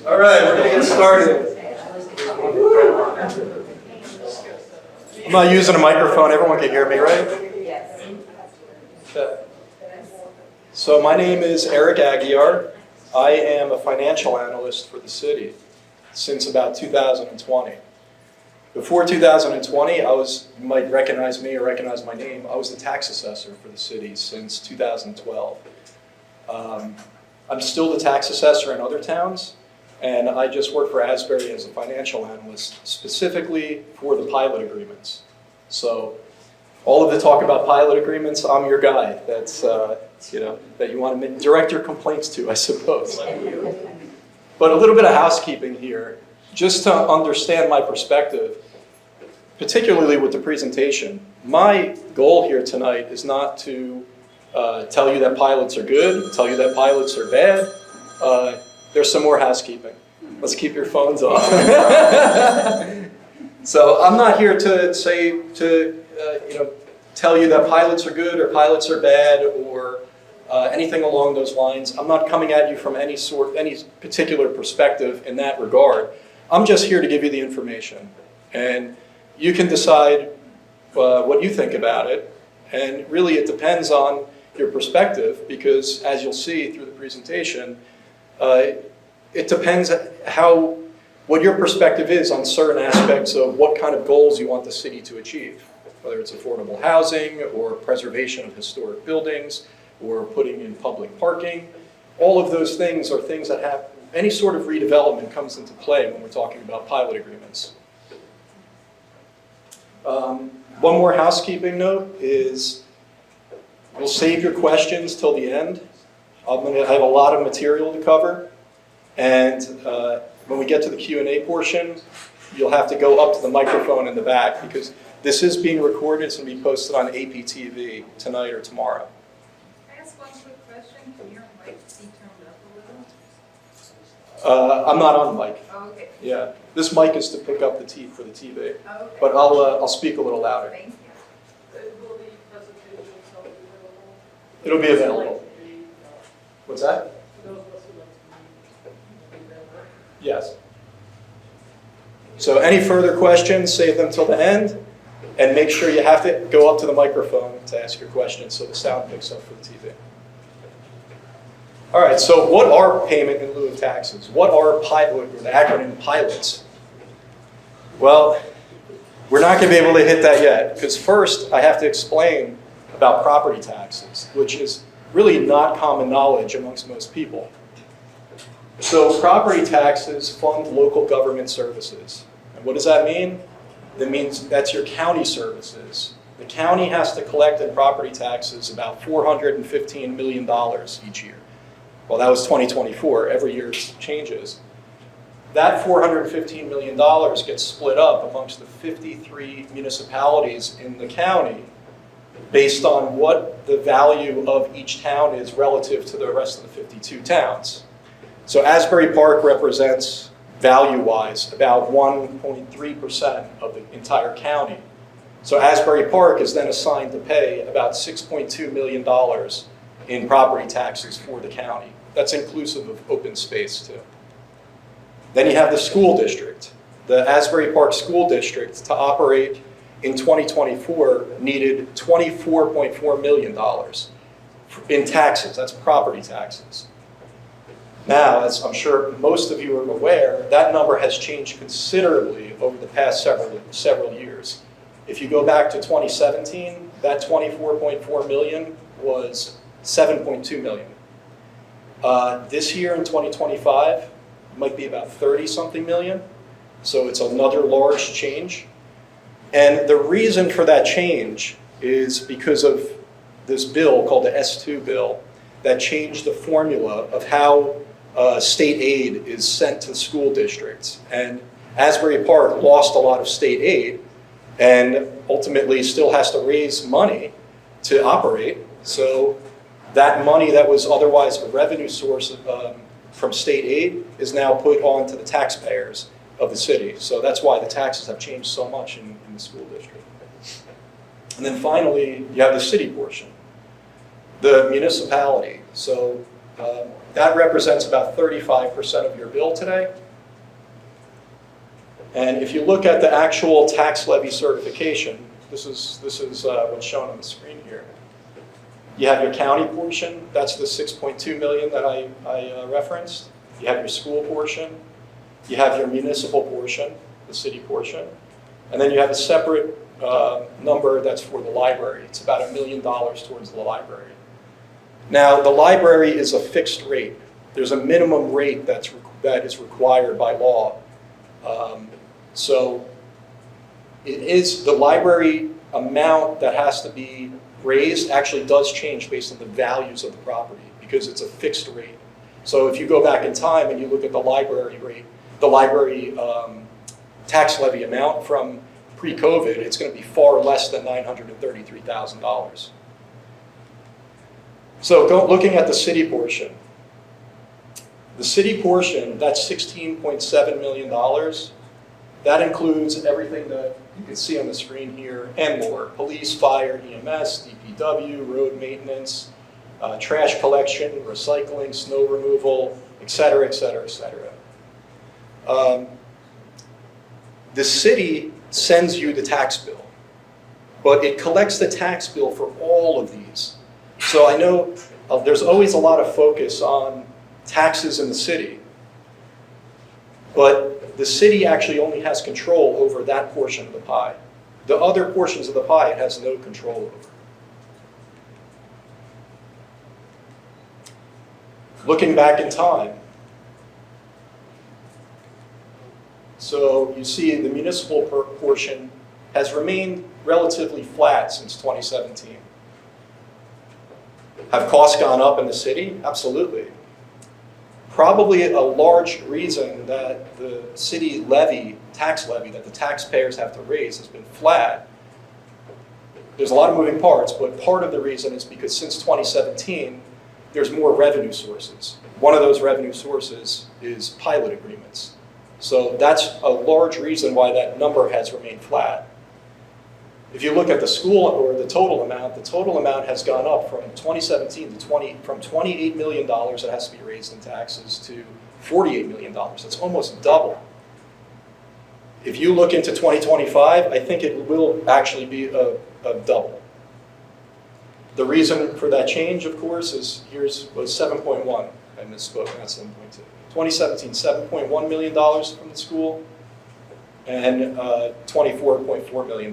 All right, we're going to get started. I'm not using a microphone. Everyone can hear me, right? Yes. Okay. So my name is Eric Aguiar. I am a financial analyst for the city since about 2020. Before 2020, you might recognize me or recognize my name, I was the tax assessor for the city since 2012. I'm still the tax assessor in other towns, and I just work for Asbury as a financial analyst, specifically for the pilot agreements. So all of the talk about pilot agreements, I'm your guy. That's, that you want to direct your complaints to, I suppose. But a little bit of housekeeping here, just to understand my perspective, particularly with the presentation. My goal here tonight is not to tell you that pilots are good, tell you that pilots are bad. There's some more housekeeping. Let's keep your phones off. So I'm not here to say, tell you that pilots are good or pilots are bad or anything along those lines. I'm not coming at you from any particular perspective in that regard. I'm just here to give you the information. And you can decide what you think about it. And really it depends on your perspective, because as you'll see through the presentation, it depends what your perspective is on certain aspects of what kind of goals you want the city to achieve, whether it's affordable housing or preservation of historic buildings or putting in public parking. All of those things are things that have any sort of redevelopment comes into play when we're talking about pilot agreements. One more housekeeping note is we'll save your questions till the end. I'm going to have a lot of material to cover, and when we get to the Q&A portion, you'll have to go up to the microphone in the back, because this is being recorded. It's going to be posted on APTV tonight or tomorrow. Can I ask one quick question? Can your mic be turned up a little? I'm not on the mic. Oh, okay. Yeah, this mic is to pick up the for the TV, Oh, okay. but I'll speak a little louder. Thank you. Will the presentation itself be available? It'll be available. What's that? For those of us who like to be available. Yes. So any further questions, save them till the end, and make sure you have to go up to the microphone to ask your questions so the sound picks up for the TV. All right, so what are payment in lieu of taxes? What are the acronym pilots? Well, we're not going to be able to hit that yet, because first I have to explain about property taxes, which is really not common knowledge amongst most people. So property taxes fund local government services. And what does that mean? That means that's your county services. The county has to collect in property taxes about $415 million each year. Well, that was 2024. Every year it changes. That $415 million gets split up amongst the 53 municipalities in the county based on what the value of each town is relative to the rest of the 52 towns. So Asbury Park represents, value-wise, about 1.3% of the entire county. So Asbury Park is then assigned to pay about $6.2 million in property taxes for the county. That's inclusive of open space too. Then you have the school district. The Asbury Park School District, to operate in 2024, needed $24.4 million in taxes. That's property taxes. Now, as I'm sure most of you are aware, that number has changed considerably over the past several years. If you go back to 2017, that $24.4 million was $7.2 million. This year in 2025, it might be about 30-something million. So it's another large change. And the reason for that change is because of this bill called the S2 bill that changed the formula of how state aid is sent to school districts. And Asbury Park lost a lot of state aid and ultimately still has to raise money to operate. So that money that was otherwise a revenue source from state aid is now put on to the taxpayers of the city. So that's why the taxes have changed so much in the school district. And then finally, you have the city portion, the municipality. So That represents about 35% of your bill today. And if you look at the actual tax levy certification, this is what's shown on the screen here. You have your county portion, that's the 6.2 million that I referenced. You have your school portion. You have your municipal portion, the city portion. And then you have a separate number that's for the library. It's about $1 million towards the library. Now, the library is a fixed rate. There's a minimum rate that is required by law. So it is the library amount that has to be raised actually does change based on the values of the property because it's a fixed rate. So if you go back in time and you look at the library rate, the library tax levy amount from pre-COVID, it's going to be far less than $933,000. So looking at the city portion. The city portion, that's $16.7 million. That includes everything that you can see on the screen here and more. Police, fire, EMS, DPW, road maintenance, trash collection, recycling, snow removal, et cetera, et cetera, et cetera. The city sends you the tax bill, but it collects the tax bill for all of these. So I know there's always a lot of focus on taxes in the city, but the city actually only has control over that portion of the pie. The other portions of the pie it has no control over. Looking back in time, so you see the municipal portion has remained relatively flat since 2017. Have costs gone up in the city? Absolutely. Probably a large reason that the city levy, tax levy, that the taxpayers have to raise has been flat. There's a lot of moving parts, but part of the reason is because since 2017, there's more revenue sources. One of those revenue sources is pilot agreements. So that's a large reason why that number has remained flat. If you look at the school or the total amount has gone up from 2017 to from $28 million that has to be raised in taxes to $48 million. That's almost double. If you look into 2025, I think it will actually be a double. The reason for that change, of course, is was 7.1. I misspoke, not 7.2. 2017, $7.1 million from the school, and $24.4 million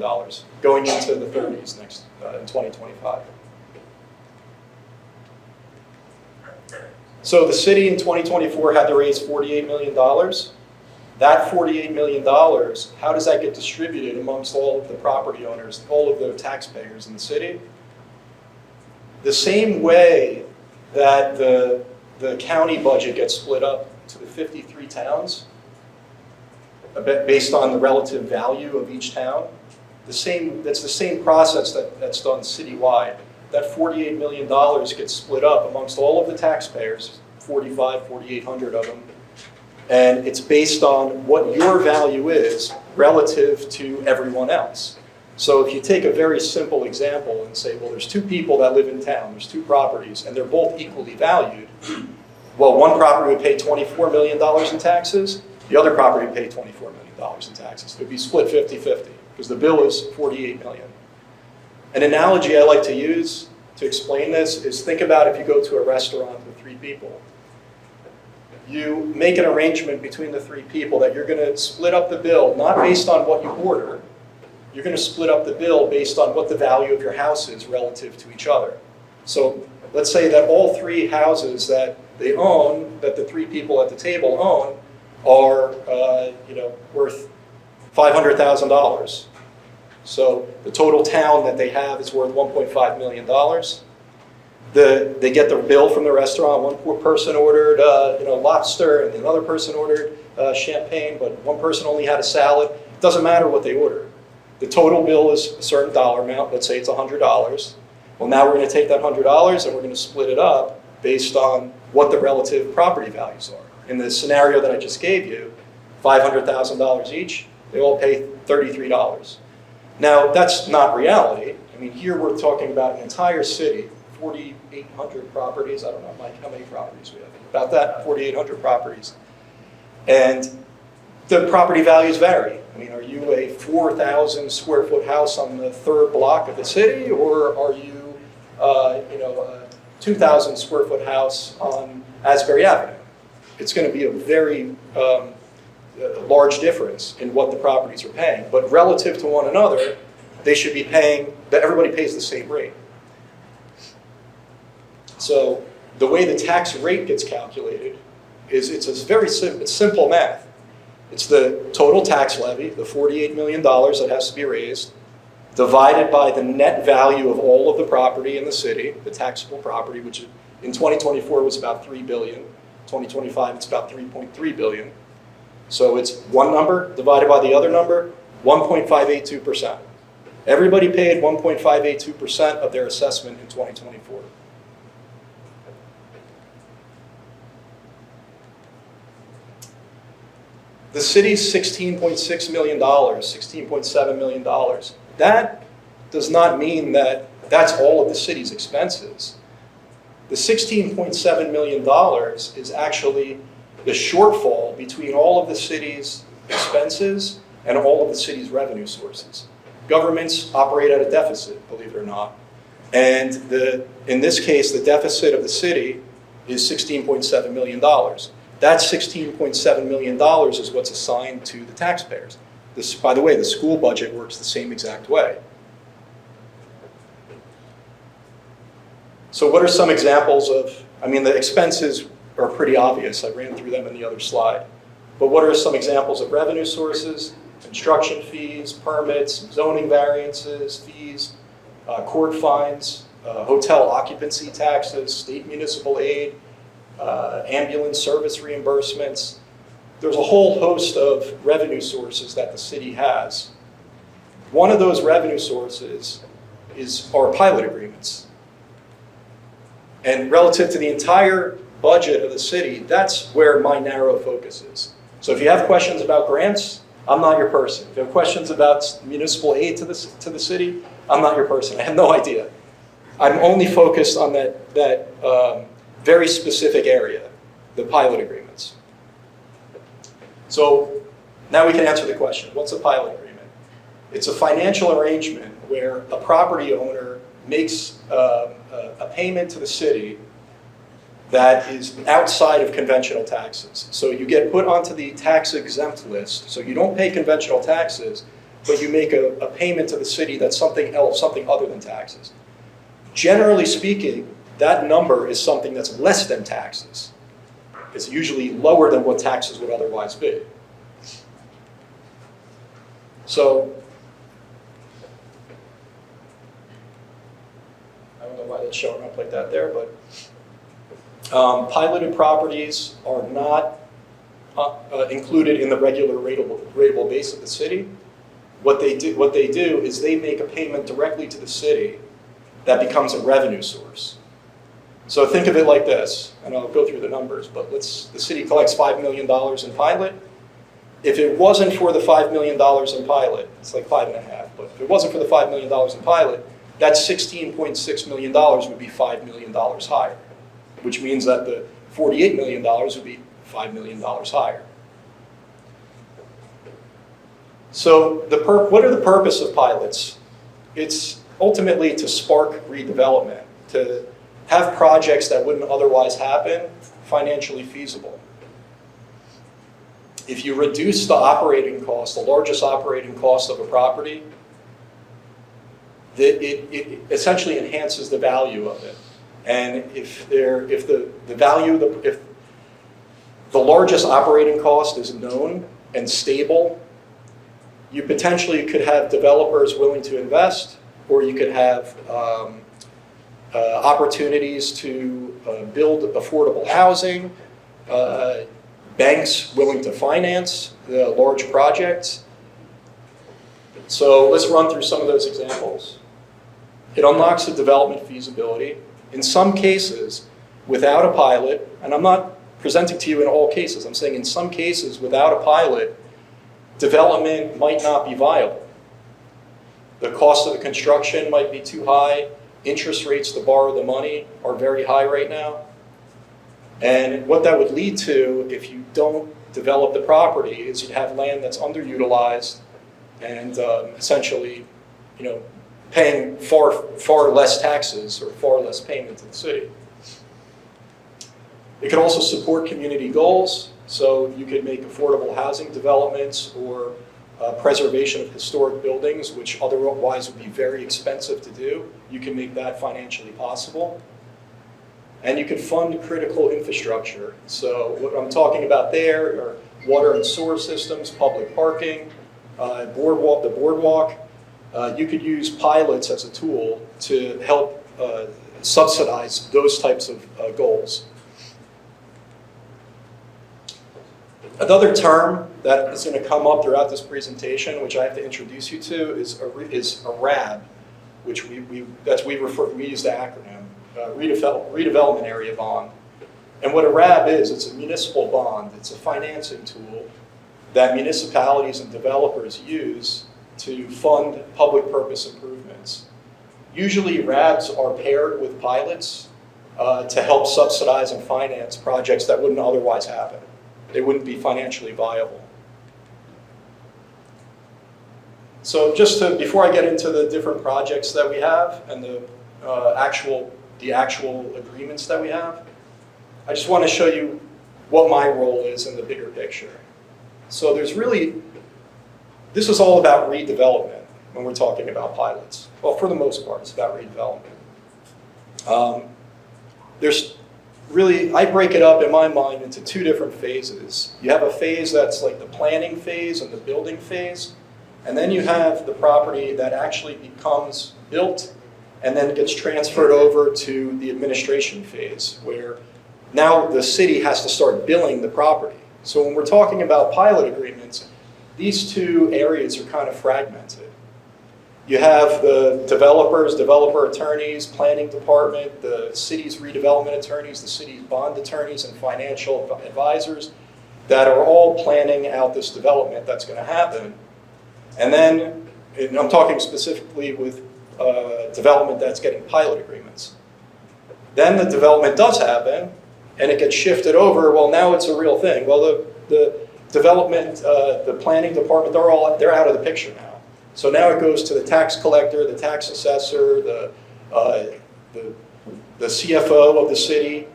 going into the 30s in 2025. So the city in 2024 had to raise $48 million. That $48 million, how does that get distributed amongst all of the property owners, all of the taxpayers in the city? The same way that the county budget gets split up to the 53 towns, based on the relative value of each town. That's the same process that's done citywide. That $48 million gets split up amongst all of the taxpayers, 4,800 of them, and it's based on what your value is relative to everyone else. So if you take a very simple example and say, well, there's two people that live in town, there's two properties, and they're both equally valued, well, one property would pay $24 million in taxes, the other property would pay $24 million in taxes. It would be split 50-50 because the bill is $48 million. An analogy I like to use to explain this is think about if you go to a restaurant with 3 people. You make an arrangement between the 3 people that you're going to split up the bill, not based on what you order. You're going to split up the bill based on what the value of your house is relative to each other. So let's say that all 3 houses that they own, that the 3 people at the table own, are worth $500,000. So the total town that they have is worth $1.5 million. They get the bill from the restaurant. One poor person ordered lobster, and another person ordered champagne, but one person only had a salad. It doesn't matter what they order. The total bill is a certain dollar amount. Let's say it's $100. Well, now we're going to take that $100 and we're going to split it up based on what the relative property values are. In the scenario that I just gave you, $500,000 each, they all pay $33. Now, that's not reality. I mean, here we're talking about an entire city, 4,800 properties. I don't know, Mike, how many properties we have? About that, 4,800 properties. And the property values vary. I mean, are you a 4,000 square foot house on the 3rd block of the city, or are you, a 2,000 square foot house on Asbury Avenue? It's going to be a very large difference in what the properties are paying. But relative to one another, they should be paying, that everybody pays the same rate. So the way the tax rate gets calculated is it's very simple math. It's the total tax levy, the $48 million that has to be raised, divided by the net value of all of the property in the city, the taxable property, which in 2024 was about $3 billion. 2025, it's about $3.3 billion. So it's one number divided by the other number, 1.582%. Everybody paid 1.582% of their assessment in 2024. The city's $16.6 million, $16.7 million, that does not mean that that's all of the city's expenses. The $16.7 million is actually the shortfall between all of the city's expenses and all of the city's revenue sources. Governments operate at a deficit, believe it or not. And in this case, the deficit of the city is $16.7 million. That $16.7 million is what's assigned to the taxpayers. This, by the way, the school budget works the same exact way. So what are some examples of, I mean, the expenses are pretty obvious. I ran through them in the other slide. But what are some examples of revenue sources? Construction fees, permits, zoning variances, fees, court fines, hotel occupancy taxes, state municipal aid, ambulance service reimbursements. There's a whole host of revenue sources that the city has. One of those revenue sources are pilot agreements. And relative to the entire budget of the city, that's where my narrow focus is. So if you have questions about grants, I'm not your person. If you have questions about municipal aid to the city, I'm not your person. I have no idea. I'm only focused on that very specific area, the pilot agreements. So now we can answer the question, what's a pilot agreement? It's a financial arrangement where a property owner makes a payment to the city that is outside of conventional taxes. So you get put onto the tax exempt list, so you don't pay conventional taxes, but you make a payment to the city that's something else, something other than taxes. Generally speaking, that number is something that's less than taxes. It's usually lower than what taxes would otherwise be. So, I don't know why that's showing up like that there, but piloted properties are not included in the regular rateable base of the city. What they do is they make a payment directly to the city that becomes a revenue source. So think of it like this, and I'll go through the numbers, but the city collects $5 million in pilot. If it wasn't for the $5 million in pilot, it's like 5.5, but if it wasn't for the $5 million in pilot, that $16.6 million would be $5 million higher, which means that the $48 million would be $5 million higher. So what are the purpose of pilots? It's ultimately to spark redevelopment, to have projects that wouldn't otherwise happen financially feasible. If you reduce the operating cost, the largest operating cost of a property, it essentially enhances the value of it. And if the largest operating cost is known and stable, you potentially could have developers willing to invest, or you could have opportunities to build affordable housing, banks willing to finance the large projects. So let's run through some of those examples. It unlocks the development feasibility. In some cases, without a pilot, and I'm not presenting to you in all cases, I'm saying in some cases, without a pilot, development might not be viable. The cost of the construction might be too high. interest rates to borrow the money are very high right now. And what that would lead to if you don't develop the property is you'd have land that's underutilized and essentially, paying far less taxes or far less payment to the city. It could also support community goals, so you could make affordable housing developments or preservation of historic buildings, which otherwise would be very expensive to do. You can make that financially possible. And you could fund critical infrastructure. So what I'm talking about there are water and sewer systems, public parking, the boardwalk. You could use pilots as a tool to help subsidize those types of goals. Another term that is going to come up throughout this presentation, which I have to introduce you to, is a RAB, which we use the acronym, Redevelopment Area Bond. And what a RAB is, it's a municipal bond. It's a financing tool that municipalities and developers use to fund public purpose improvements. Usually RABs are paired with pilots to help subsidize and finance projects that wouldn't otherwise happen. They wouldn't be financially viable. So before I get into the different projects that we have and the actual agreements that we have, I just want to show you what my role is in the bigger picture. So this is all about redevelopment when we're talking about pilots. Well, for the most part, it's about redevelopment. I break it up in my mind into two different phases. You have a phase that's like the planning phase and the building phase, and then you have the property that actually becomes built and then gets transferred over to the administration phase, where now the city has to start billing the property. So when we're talking about pilot agreements, these two areas are kind of fragmented. You have the developers, developer attorneys, planning department, the city's redevelopment attorneys, the city's bond attorneys, and financial advisors that are all planning out this development that's going to happen. And then, and I'm talking specifically with development that's getting pilot agreements. Then the development does happen, and it gets shifted over. Well, now it's a real thing. Well, the development, the planning department, they're out of the picture now. So now it goes to the tax collector, the tax assessor, the CFO of the city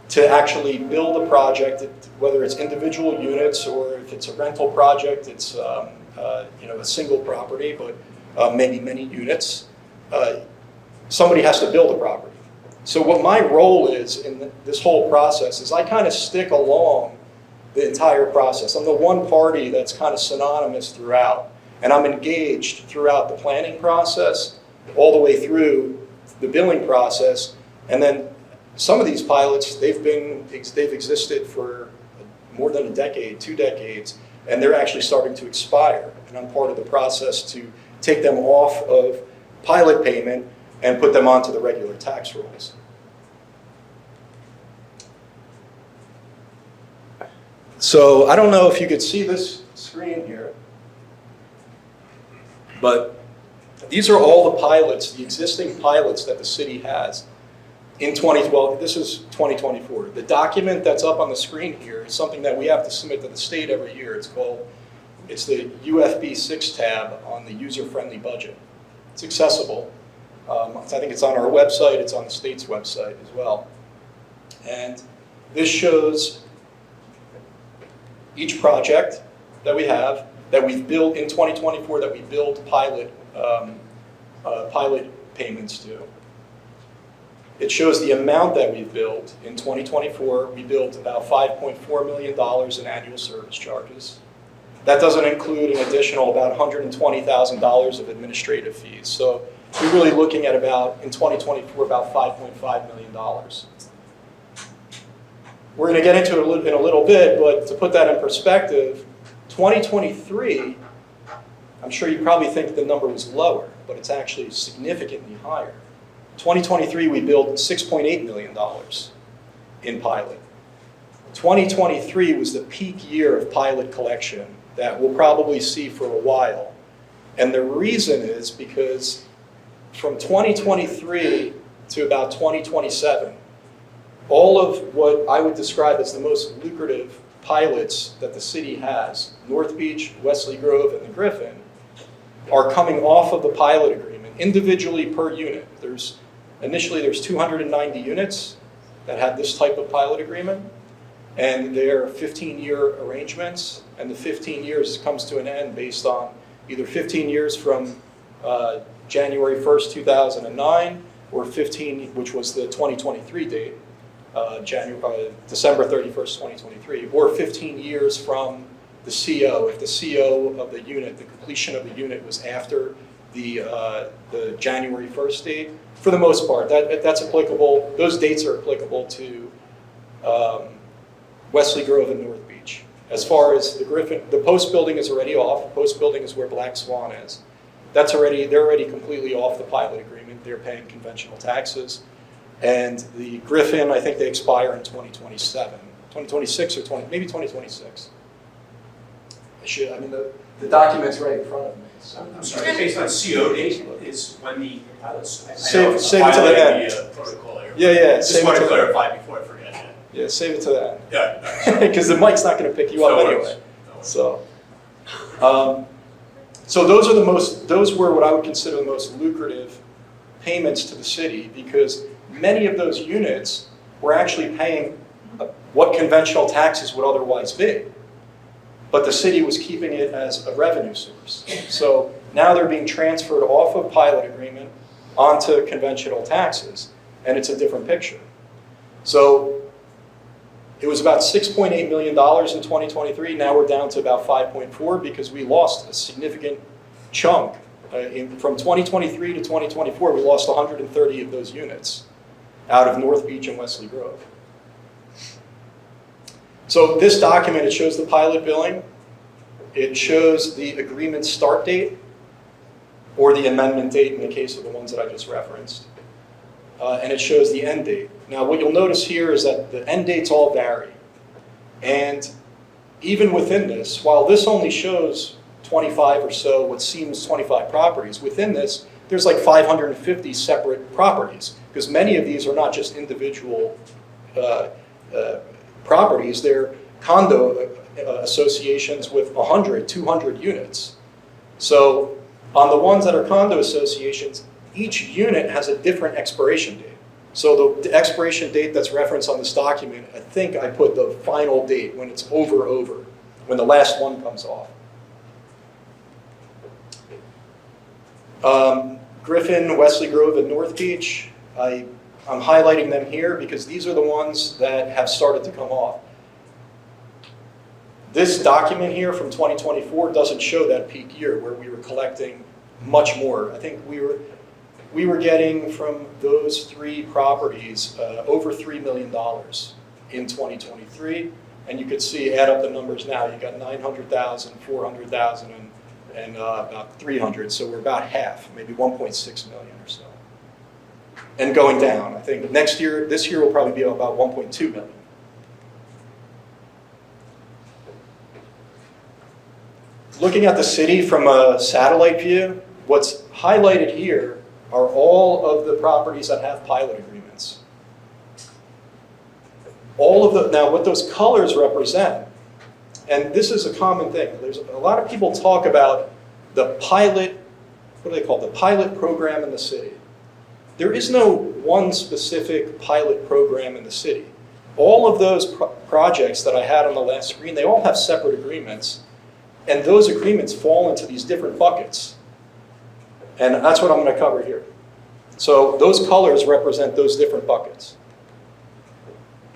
to actually build a project, whether it's individual units or if it's a rental project, it's a single property, but maybe many units. Somebody has to build a property. So what my role is in this whole process is I kind of stick along the entire process. I'm the one party that's kind of synonymous throughout. And I'm engaged throughout the planning process, all the way through the billing process. And then some of these pilots, they've existed for more than a decade, 2 decades, and they're actually starting to expire. And I'm part of the process to take them off of pilot payment and put them onto the regular tax rolls. So I don't know if you could see this screen here, but these are all the pilots, the existing pilots that the city has in 2012. This is 2024. The document that's up on the screen here is something that we have to submit to the state every year. It's the UFB 6 tab on the user-friendly budget. It's accessible. I think it's on our website. It's on the state's website as well. And this shows each project that we have, that we've built in 2024, that we build pilot payments to. It shows the amount that we've billed. In 2024, we billed about $5.4 million in annual service charges. That doesn't include an additional about $120,000 of administrative fees. So we're really looking at in 2024, about $5.5 million. We're going to get into it in a little bit, but to put that in perspective, 2023, I'm sure you probably think the number was lower, but it's actually significantly higher. 2023, we billed $6.8 million in pilot. 2023 was the peak year of pilot collection that we'll probably see for a while. And the reason is because from 2023 to about 2027, all of what I would describe as the most lucrative pilots that the city has, North Beach, Wesley Grove, and the Griffin, are coming off of the pilot agreement individually per unit. Initially there's 290 units that had this type of pilot agreement, and they're 15-year arrangements, and the 15 years comes to an end based on either 15 years from January 1st, 2009, or 15, which was the 2023 date, December 31st, 2023, or 15 years from the CO. If the CO of the unit, the completion of the unit was after the January 1st date, for the most part, that's applicable. Those dates are applicable to Wesley Grove and North Beach. As far as the Griffin, the post building is already off. Post building is where Black Swan is. They're already completely off the pilot agreement. They're paying conventional taxes. And the Griffin, I think they expire in 2027, 2026 or maybe 2026. The document's right in front of me. So. I'm sorry, based on CO date is when the pilots. Save it to the end. Protocol here. Yeah. Just want to clarify before I forget that. Yeah, save it to the end. Yeah. Because the mic's not going to pick you up No anyway. worries. No worries. So those were what I would consider the most lucrative payments to the city, because many of those units were actually paying what conventional taxes would otherwise be. But the city was keeping it as a revenue source. So now they're being transferred off of pilot agreement onto conventional taxes, and it's a different picture. So it was about $6.8 million in 2023. Now we're down to about 5.4 because we lost a significant chunk. From 2023 to 2024, we lost 130 of those units out of North Beach and Wesley Grove. So this document, it shows the pilot billing. It shows the agreement start date or the amendment date in the case of the ones that I just referenced. And it shows the end date. Now what you'll notice here is that the end dates all vary. And even within this, while this only shows 25 or so, what seems 25 properties, within this, there's like 550 separate properties, because many of these are not just individual properties, they're condo associations with 100, 200 units. So on the ones that are condo associations, each unit has a different expiration date. So the expiration date that's referenced on this document, I think I put the final date when it's over, when the last one comes off. Griffin, Wesley Grove, and North Beach, I'm highlighting them here because these are the ones that have started to come off. This document here from 2024 doesn't show that peak year where we were collecting much more. I think we were getting from those three properties over $3 million in 2023. And you could see, add up the numbers now, you got 900,000, 400,000, and about 300. So we're about half, maybe 1.6 million or so. And going down. I think this year will probably be about 1.2 million. Looking at the city from a satellite view, what's highlighted here are all of the properties that have pilot agreements. Now what those colors represent, and this is a common thing, there's a lot of people talk about the pilot, what do they call it? The pilot program in the city. There is no one specific pilot program in the city. All of those projects that I had on the last screen, they all have separate agreements, and those agreements fall into these different buckets. And that's what I'm going to cover here. So those colors represent those different buckets.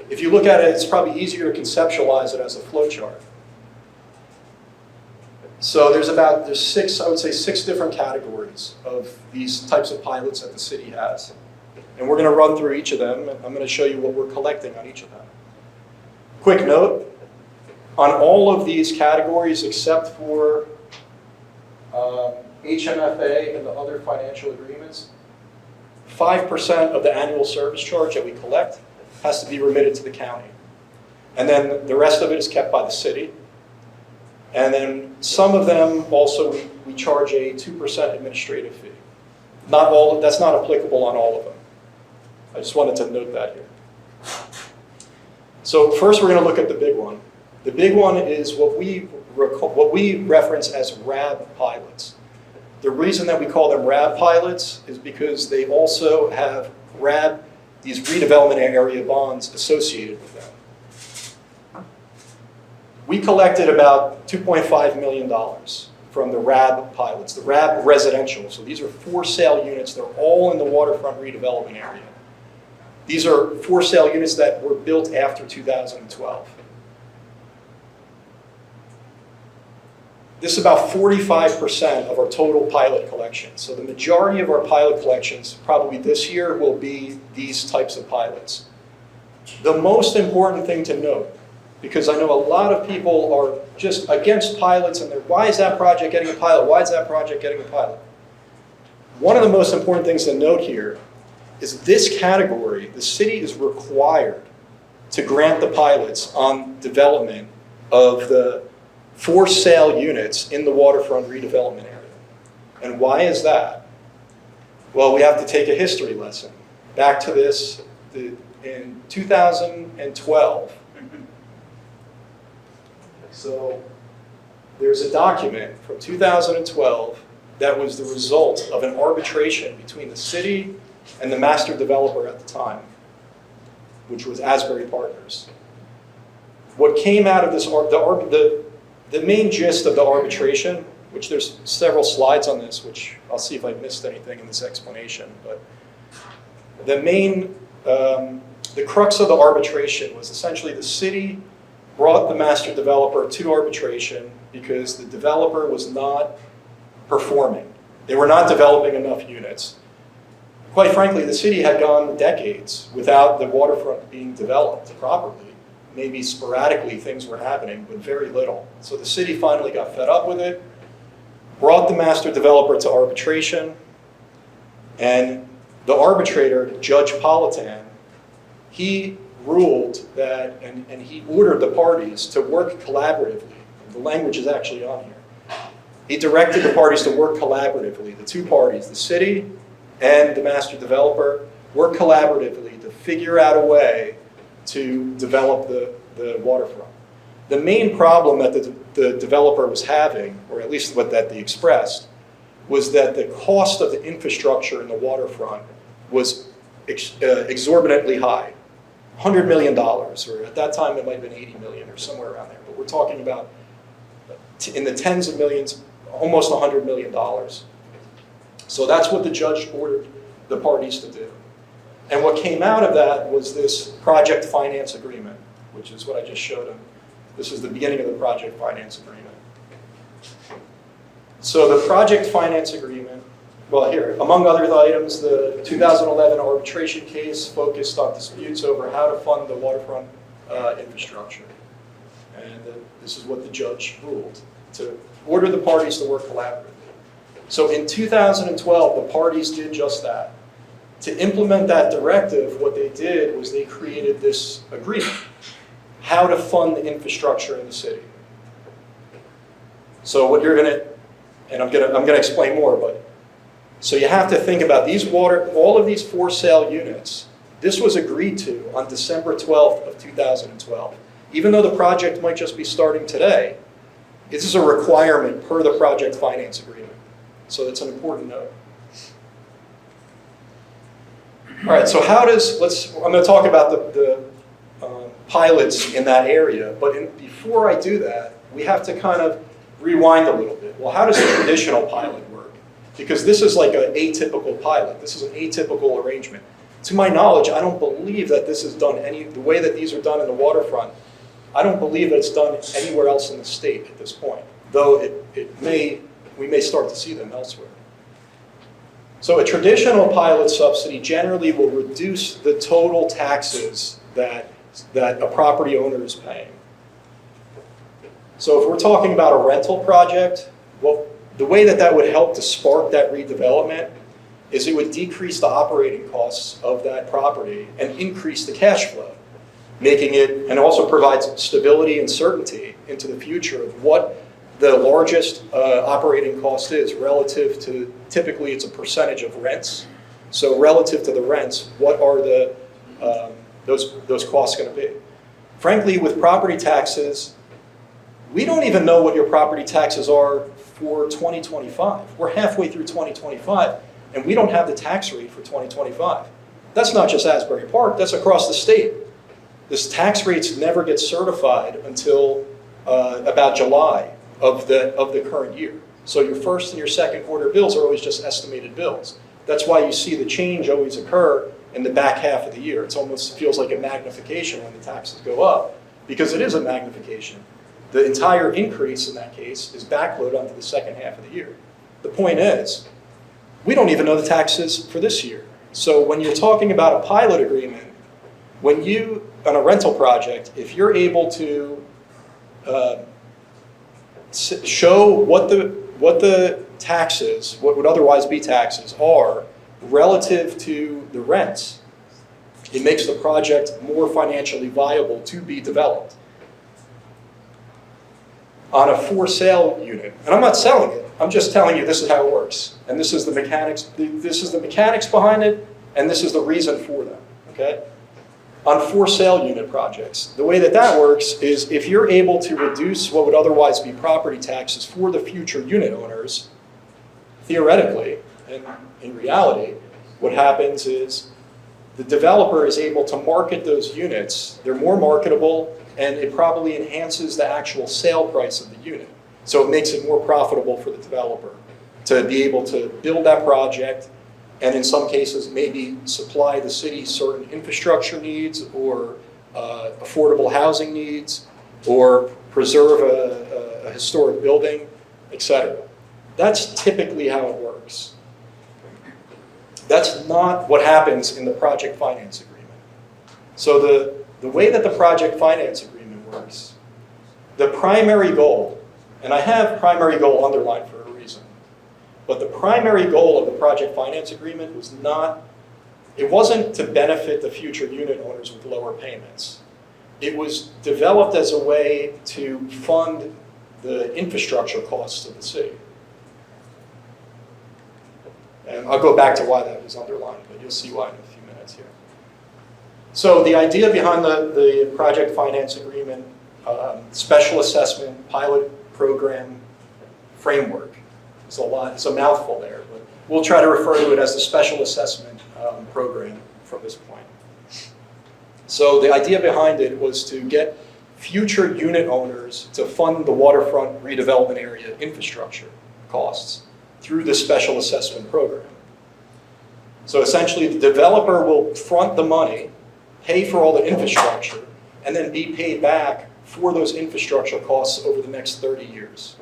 If you look at it, it's probably easier to conceptualize it as a flow chart. So there's six, I would say 6 different categories of these types of pilots that the city has. And we're going to run through each of them, and I'm going to show you what we're collecting on each of them. Quick note, on all of these categories except for HMFA and the other financial agreements, 5% of the annual service charge that we collect has to be remitted to the county. And then the rest of it is kept by the city. And then some of them also, we charge a 2% administrative fee. That's not applicable on all of them. I just wanted to note that here. So first we're going to look at the big one. The big one is what we reference as RAB pilots. The reason that we call them RAB pilots is because they also have RAB, these redevelopment area bonds associated with them. We collected about $2.5 million from the RAB pilots, the RAB residential. So these are for sale units. They're all in the waterfront redevelopment area. These are for sale units that were built after 2012. This is about 45% of our total pilot collection. So the majority of our pilot collections, probably this year, will be these types of pilots. The most important thing to note, because I know a lot of people are just against pilots and they're, why is that project getting a pilot? Why is that project getting a pilot? One of the most important things to note here is this category, the city is required to grant the pilots on development of the for sale units in the waterfront redevelopment area. And why is that? Well, we have to take a history lesson. Back to this, in 2012, so there's a document from 2012 that was the result of an arbitration between the city and the master developer at the time, which was Asbury Partners. What came out of this, the main gist of the arbitration, which there's several slides on this, which I'll see if I missed anything in this explanation, but the main, the crux of the arbitration was essentially the city brought the master developer to arbitration because the developer was not performing. They were not developing enough units. Quite frankly, the city had gone decades without the waterfront being developed properly. Maybe sporadically things were happening, but very little. So the city finally got fed up with it, brought the master developer to arbitration, and the arbitrator, Judge Politan, he ruled that, and he ordered the parties to work collaboratively. The language is actually on here. He directed the parties to work collaboratively, the two parties, the city and the master developer, work collaboratively to figure out a way to develop the waterfront. The main problem that the developer was having, or at least what that they expressed, was that the cost of the infrastructure in the waterfront was exorbitantly high. $100 million, or at that time it might have been 80 million or somewhere around there, but we're talking about in the tens of millions, almost $100 million. So that's what the judge ordered the parties to do. And what came out of that was this project finance agreement, which is what I just showed him. This is the beginning of the project finance agreement. So the project finance agreement, well here, among other items, the 2011 arbitration case focused on disputes over how to fund the waterfront infrastructure. And this is what the judge ruled, to order the parties to work collaboratively. So in 2012, the parties did just that. To implement that directive, what they did was they created this agreement, how to fund the infrastructure in the city. So what you're gonna, and I'm gonna explain more, but so you have to think about these all of these for sale units. This was agreed to on December 12th of 2012. Even though the project might just be starting today, this is a requirement per the project finance agreement. So that's an important note. All right, so how does, I'm going to talk about the pilots in that area, but before I do that, we have to kind of rewind a little bit. Well, how does a traditional pilot work? Because this is like an atypical pilot. This is an atypical arrangement. To my knowledge, I don't believe that this is done the way that these are done in the waterfront, I don't believe that it's done anywhere else in the state at this point, though we may start to see them elsewhere. So a traditional pilot subsidy generally will reduce the total taxes that a property owner is paying. So if we're talking about a rental project, well, the way that would help to spark that redevelopment is it would decrease the operating costs of that property and increase the cash flow, making it, and also provides stability and certainty into the future of what the largest operating cost is relative to, typically it's a percentage of rents So relative to the rents, what are those costs going to be? Frankly, with property taxes, we don't even know what your property taxes are for 2025. We're halfway through 2025, and we don't have the tax rate for 2025. That's not just Asbury Park, that's across the state. This tax rates never get certified until about July of the current year. So your first and your second quarter bills are always just estimated bills. That's why you see the change always occur in the back half of the year. It almost feels like a magnification when the taxes go up, because it is a magnification. The entire increase in that case is backloaded onto the second half of the year. The point is, we don't even know the taxes for this year. So when you're talking about a pilot agreement, when you, on a rental project, if you're able to show what the taxes, what would otherwise be taxes, are relative to the rents, it makes the project more financially viable to be developed. On a for sale unit, and I'm not selling it, I'm just telling you this is how it works, and this is the mechanics. This is the mechanics behind it, and this is the reason for them. Okay. On for sale unit projects, the way that works is if you're able to reduce what would otherwise be property taxes for the future unit owners, theoretically, and in reality, what happens is the developer is able to market those units. They're more marketable, and it probably enhances the actual sale price of the unit. So it makes it more profitable for the developer to be able to build that project, and in some cases maybe supply the city certain infrastructure needs or affordable housing needs, or preserve a historic building, etc. That's typically how it works. That's not what happens in the project finance agreement. So the way that the project finance agreement works, the primary goal, and I have primary goal underlined for a reason, but the primary goal of the project finance agreement was not, it wasn't to benefit the future unit owners with lower payments. It was developed as a way to fund the infrastructure costs of the city. And I'll go back to why that was underlined, but you'll see why in a few minutes here. So the idea behind the project finance agreement, special assessment, pilot program framework, it's a lot, it's a mouthful there, but we'll try to refer to it as the special assessment program from this point. So the idea behind it was to get future unit owners to fund the waterfront redevelopment area infrastructure costs through the special assessment program. So essentially the developer will front the money, pay for all the infrastructure, and then be paid back for those infrastructure costs over the next 30 years.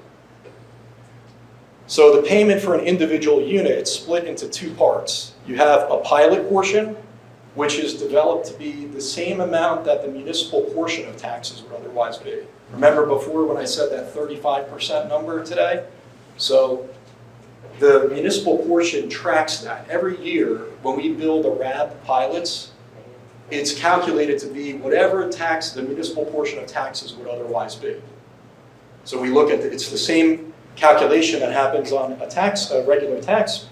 So the payment for an individual unit is split into two parts. You have a pilot portion, which is developed to be the same amount that the municipal portion of taxes would otherwise be. Remember before when I said that 35% number today? So the municipal portion tracks that. Every year when we build the RAB pilots, it's calculated to be whatever tax the municipal portion of taxes would otherwise be. So we look at it's the same calculation that happens on a regular tax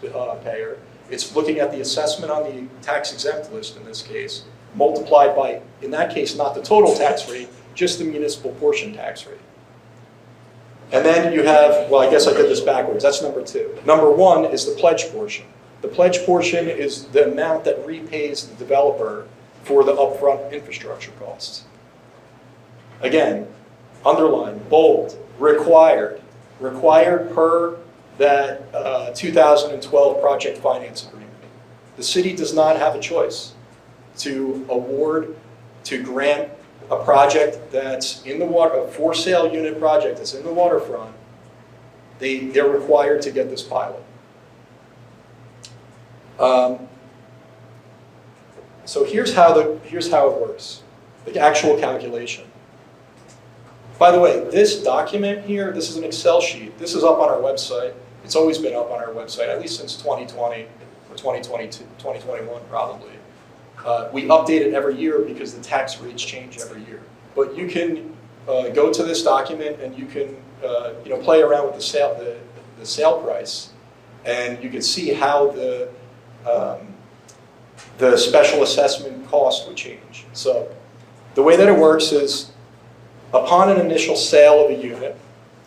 payer. It's looking at the assessment on the tax exempt list in this case, multiplied by, in that case, not the total tax rate, just the municipal portion tax rate. And then you have, well, I guess I did this backwards. That's number two. Number one is the pledge portion. The pledge portion is the amount that repays the developer for the upfront infrastructure costs. Again, underline, bold, required. Required per that 2012 project finance agreement. The city does not have a choice to award, to grant a project that's in the water, a for sale unit project that's in the waterfront. They're required to get this pilot. So here's how it works, the actual calculation. By the way, this document here, this is an Excel sheet. This is up on our website. It's always been up on our website, at least since 2020 or 2022, 2021 probably. We update it every year because the tax rates change every year. But you can go to this document and you can play around with the sale price, and you can see how the special assessment cost would change. So the way that it works is upon an initial sale of a unit,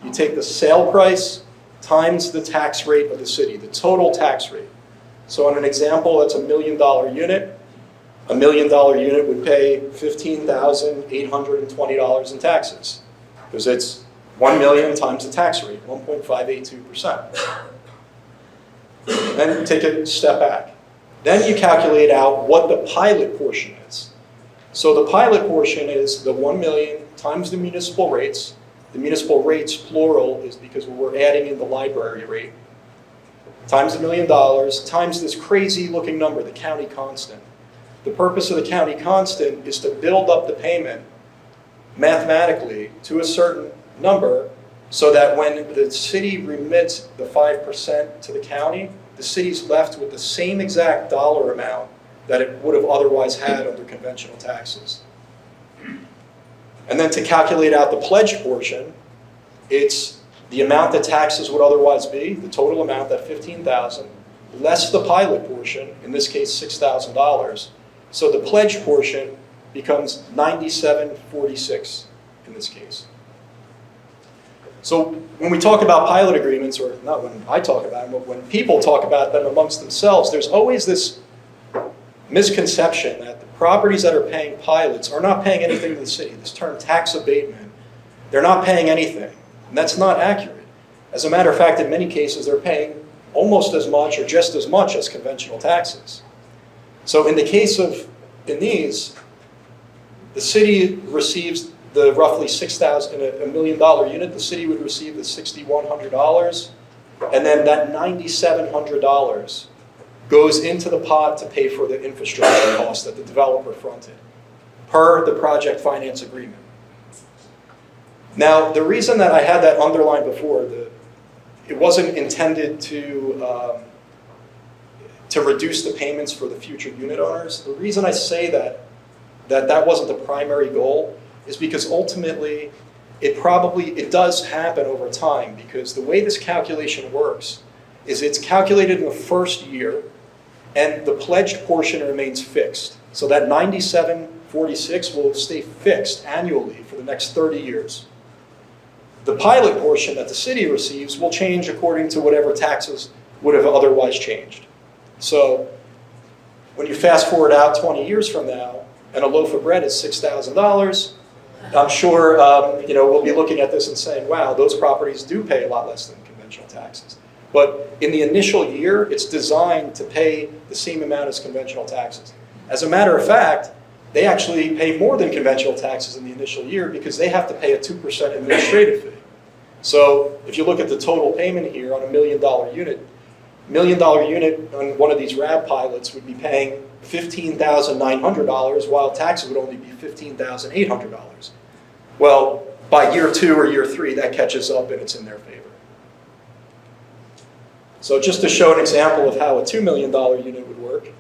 you take the sale price times the tax rate of the city, the total tax rate. So in an example, that's $1 million unit. $1 million unit would pay $15,820 in taxes because it's 1 million times the tax rate, 1.582%. Then take a step back. Then you calculate out what the pilot portion is. So the pilot portion is the 1 million times the municipal rates. The municipal rates, plural, is because we're adding in the library rate, times $1 million, times this crazy looking number, the county constant. The purpose of the county constant is to build up the payment mathematically to a certain number so that when the city remits the 5% to the county, the city's left with the same exact dollar amount that it would have otherwise had under conventional taxes. And then to calculate out the pledge portion, it's the amount that taxes would otherwise be, the total amount, that $15,000, less the pilot portion, in this case $6,000. So the pledge portion becomes $97.46 in this case. So when we talk about pilot agreements, or not when I talk about them, but when people talk about them amongst themselves, there's always this misconception that the properties that are paying pilots are not paying anything to the city. This term tax abatement, they're not paying anything. And that's not accurate. As a matter of fact, in many cases, they're paying almost as much or just as much as conventional taxes. So in the case of, in these, the city receives the roughly $6,000, $1 million unit, the city would receive the $6,100, and then that $9,700 goes into the pot to pay for the infrastructure costs that the developer fronted, per the project finance agreement. Now, the reason that I had that underlined before, it wasn't intended to reduce the payments for the future unit owners. The reason I say that wasn't the primary goal is because ultimately it does happen over time, because the way this calculation works is it's calculated in the first year and the pledged portion remains fixed. So that $97.46 will stay fixed annually for the next 30 years. The pilot portion that the city receives will change according to whatever taxes would have otherwise changed. So when you fast forward out 20 years from now and a loaf of bread is $6,000, I'm sure we'll be looking at this and saying, wow, those properties do pay a lot less than conventional taxes. But in the initial year, it's designed to pay the same amount as conventional taxes. As a matter of fact, they actually pay more than conventional taxes in the initial year because they have to pay a 2% administrative fee. So if you look at the total payment here on $1 million unit, $1 million unit on one of these RAB pilots would be paying $15,900, while taxes would only be $15,800. Well, by year 2 or year 3, that catches up and it's in their favor. So just to show an example of how a $2 million unit would work,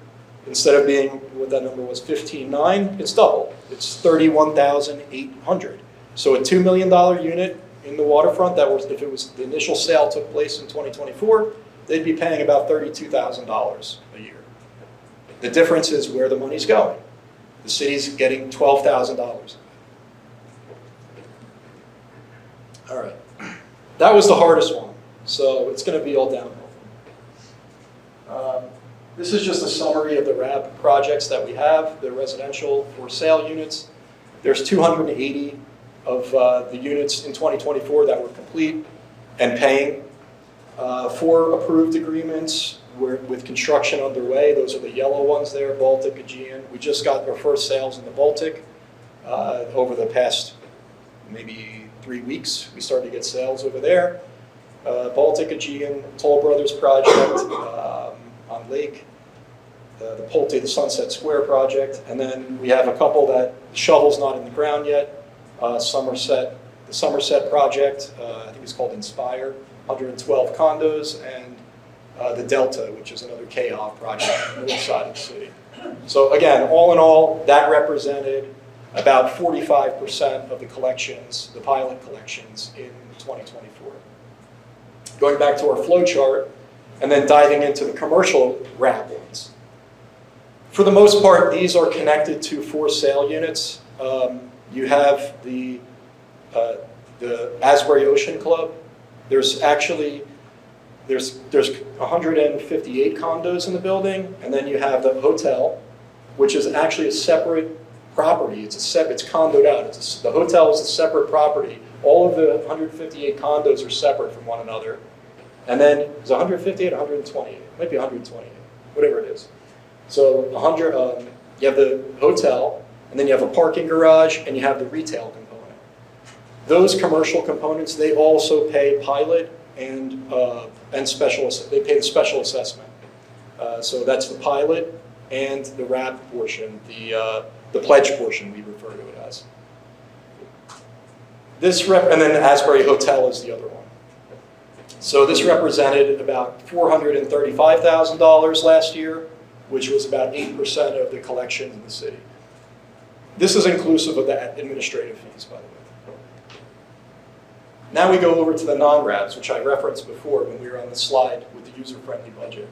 instead of being what that number was, $15,900, it's double. It's $31,800. So a $2 million unit in the waterfront, that was, if it was the initial sale took place in 2024, they'd be paying about $32,000 a year. The difference is where the money's going. The city's getting $12,000. All right. That was the hardest one. So it's going to be all downhill. This is just a summary of the RAB projects that we have, the residential for sale units. There's 280 of the units in 2024 that were complete and paying. 4 approved agreements with construction underway. Those are the yellow ones there, Baltic, Aegean. We just got our first sales in the Baltic over the past maybe 3 weeks. We started to get sales over there. Baltic, Aegean, Toll Brothers project on Lake, the Pulte, the Sunset Square project, and then we have a couple that the shovel's not in the ground yet. Somerset, the Somerset project, I think it's called Inspire, 112 condos, and the Delta, which is another KOF project on the north side of the city. So again, all in all, that represented about 45% of the collections, the pilot collections in 2024. Going back to our flow chart, and then diving into the commercial RAB ones. For the most part, these are connected to for sale units. You have the Asbury Ocean Club. There's 158 condos in the building, and then you have the hotel, which is actually a separate property. It's condoed out. The hotel is a separate property. All of the 158 condos are separate from one another. And then it's 158, 128, maybe 128, whatever it is. So you have the hotel, and then you have a parking garage, and you have the retail component. Those commercial components, they also pay pilot and special. They pay the special assessment. So that's the pilot and the RAP portion, the pledge portion we refer to it as. And then the Asbury Hotel is the other one. So this represented about $435,000 last year, which was about 8% of the collection in the city. This is inclusive of the administrative fees, by the way. Now we go over to the non-RABs, which I referenced before when we were on the slide with the user-friendly budget.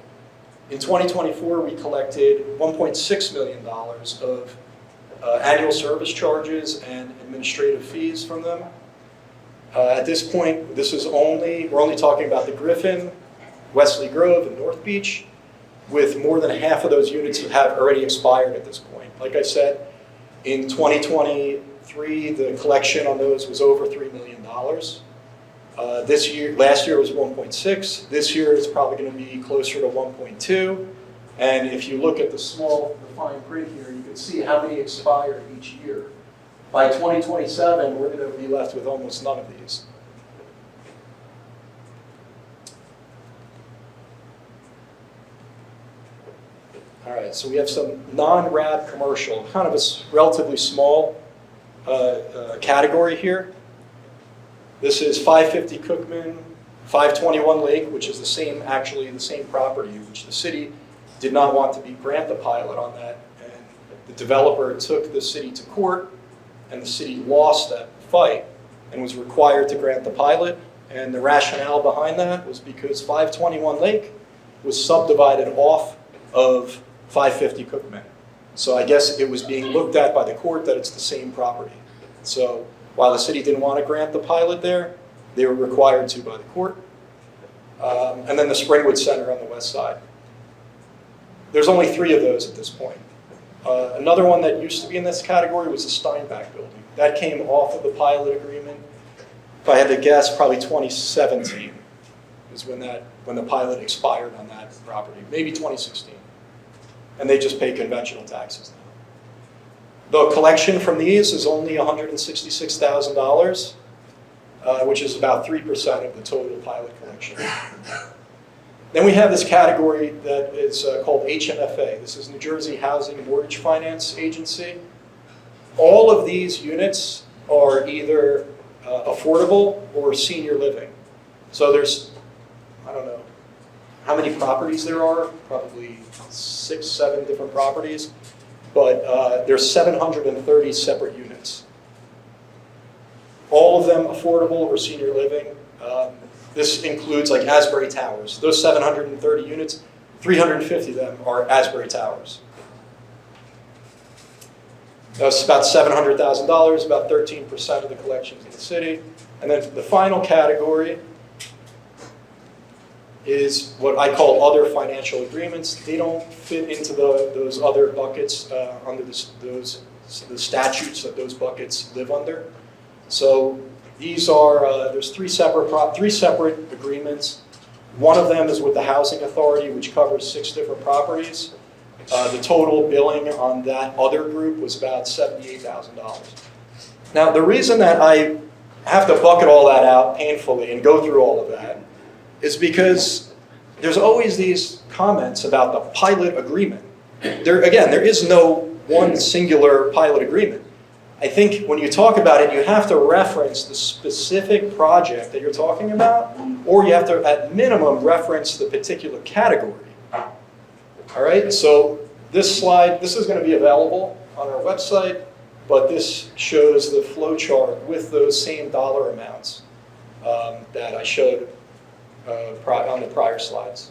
In 2024, we collected $1.6 million of annual service charges and administrative fees from them. At this point, we're only talking about the Griffin, Wesley Grove, and North Beach, with more than half of those units have already expired at this point. Like I said, in 2023, the collection on those was over $3 million. Last year was 1.6. This year it's probably going to be closer to 1.2. And if you look at the fine print here, you can see how many expire each year. By 2027, we're going to be left with almost none of these. All right, so we have some non-RAB commercial, kind of a relatively small category here. This is 550 Cookman, 521 Lake, which is actually the same property, which the city did not want to grant the pilot on that. And the developer took the city to court, and the city lost that fight and was required to grant the pilot. And the rationale behind that was because 521 Lake was subdivided off of 550 Cookman. So I guess it was being looked at by the court that it's the same property. So while the city didn't want to grant the pilot there, they were required to by the court. And then the Springwood Center on the west side. There's only 3 of those at this point. Another one that used to be in this category was the Steinbach building. That came off of the pilot agreement. If I had to guess, probably 2017 is when the pilot expired on that property, maybe 2016. And they just pay conventional taxes now. The collection from these is only $166,000, which is about 3% of the total pilot collection. Then we have this category that is called HMFA. This is New Jersey Housing and Mortgage Finance Agency. All of these units are either affordable or senior living. So there's, I don't know how many properties there are, probably 6, 7 different properties, but there's 730 separate units. All of them affordable or senior living. This includes like Asbury Towers. Those 730 units, 350 of them are Asbury Towers. That's about $700,000, about 13% of the collections in the city. And then the final category is what I call other financial agreements. They don't fit into those other buckets under the statutes that those buckets live under. So these are, there's three separate agreements. One of them is with the Housing Authority, which covers 6 different properties. The total billing on that other group was about $78,000. Now, the reason that I have to bucket all that out painfully and go through all of that is because there's always these comments about the pilot agreement. There is no one singular pilot agreement. I think when you talk about it, you have to reference the specific project that you're talking about, or you have to, at minimum, reference the particular category. All right, so this slide, this is going to be available on our website, but this shows the flow chart with those same dollar amounts that I showed on the prior slides.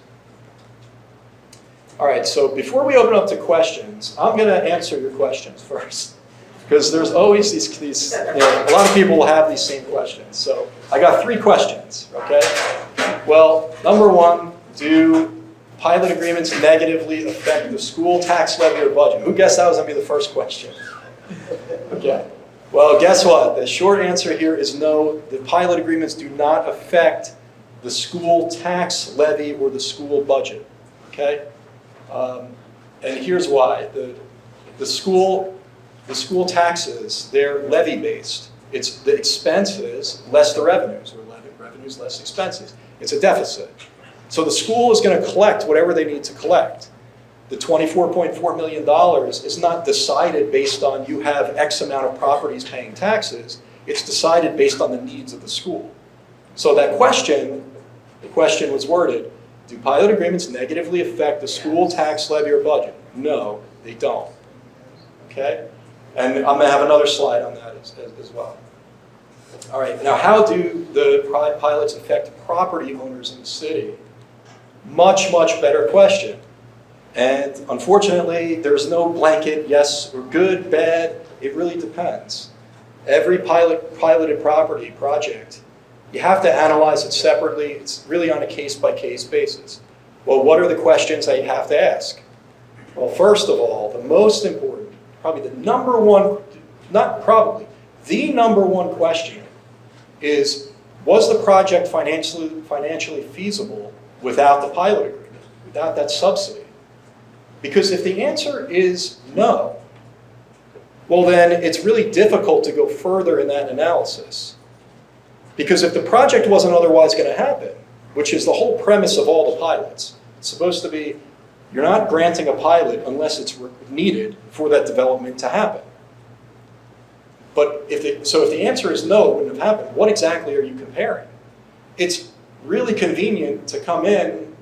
All right, so before we open up to questions, I'm going to answer your questions first. Because there's always these a lot of people will have these same questions. So I got 3 questions, okay? Well, number 1, do pilot agreements negatively affect the school tax levy or budget? Who guessed that was going to be the first question? Okay. Well, guess what? The short answer here is no. The pilot agreements do not affect the school tax levy or the school budget, okay? And here's why. The school taxes, they're levy-based. It's the expenses less the revenues, or revenues less expenses. It's a deficit. So the school is going to collect whatever they need to collect. The $24.4 million is not decided based on you have X amount of properties paying taxes. It's decided based on the needs of the school. So that question, the question was worded, do pilot agreements negatively affect the school tax levy or budget? No, they don't. Okay? And I'm going to have another slide on that as well. All right, now how do the pilots affect property owners in the city? Much, much better question. And unfortunately, there's no blanket yes or good, bad. It really depends. Every piloted property project, you have to analyze it separately. It's really on a case-by-case basis. Well, what are the questions that you have to ask? Well, first of all, the most important, probably the number one, not probably, the number one question is, was the project financially feasible without the pilot agreement, without that subsidy? Because if the answer is no, well then it's really difficult to go further in that analysis. Because if the project wasn't otherwise going to happen, which is the whole premise of all the pilots, it's supposed to be, you're not granting a pilot unless it's needed for that development to happen. But if the answer is no, it wouldn't have happened, what exactly are you comparing? It's really convenient to come in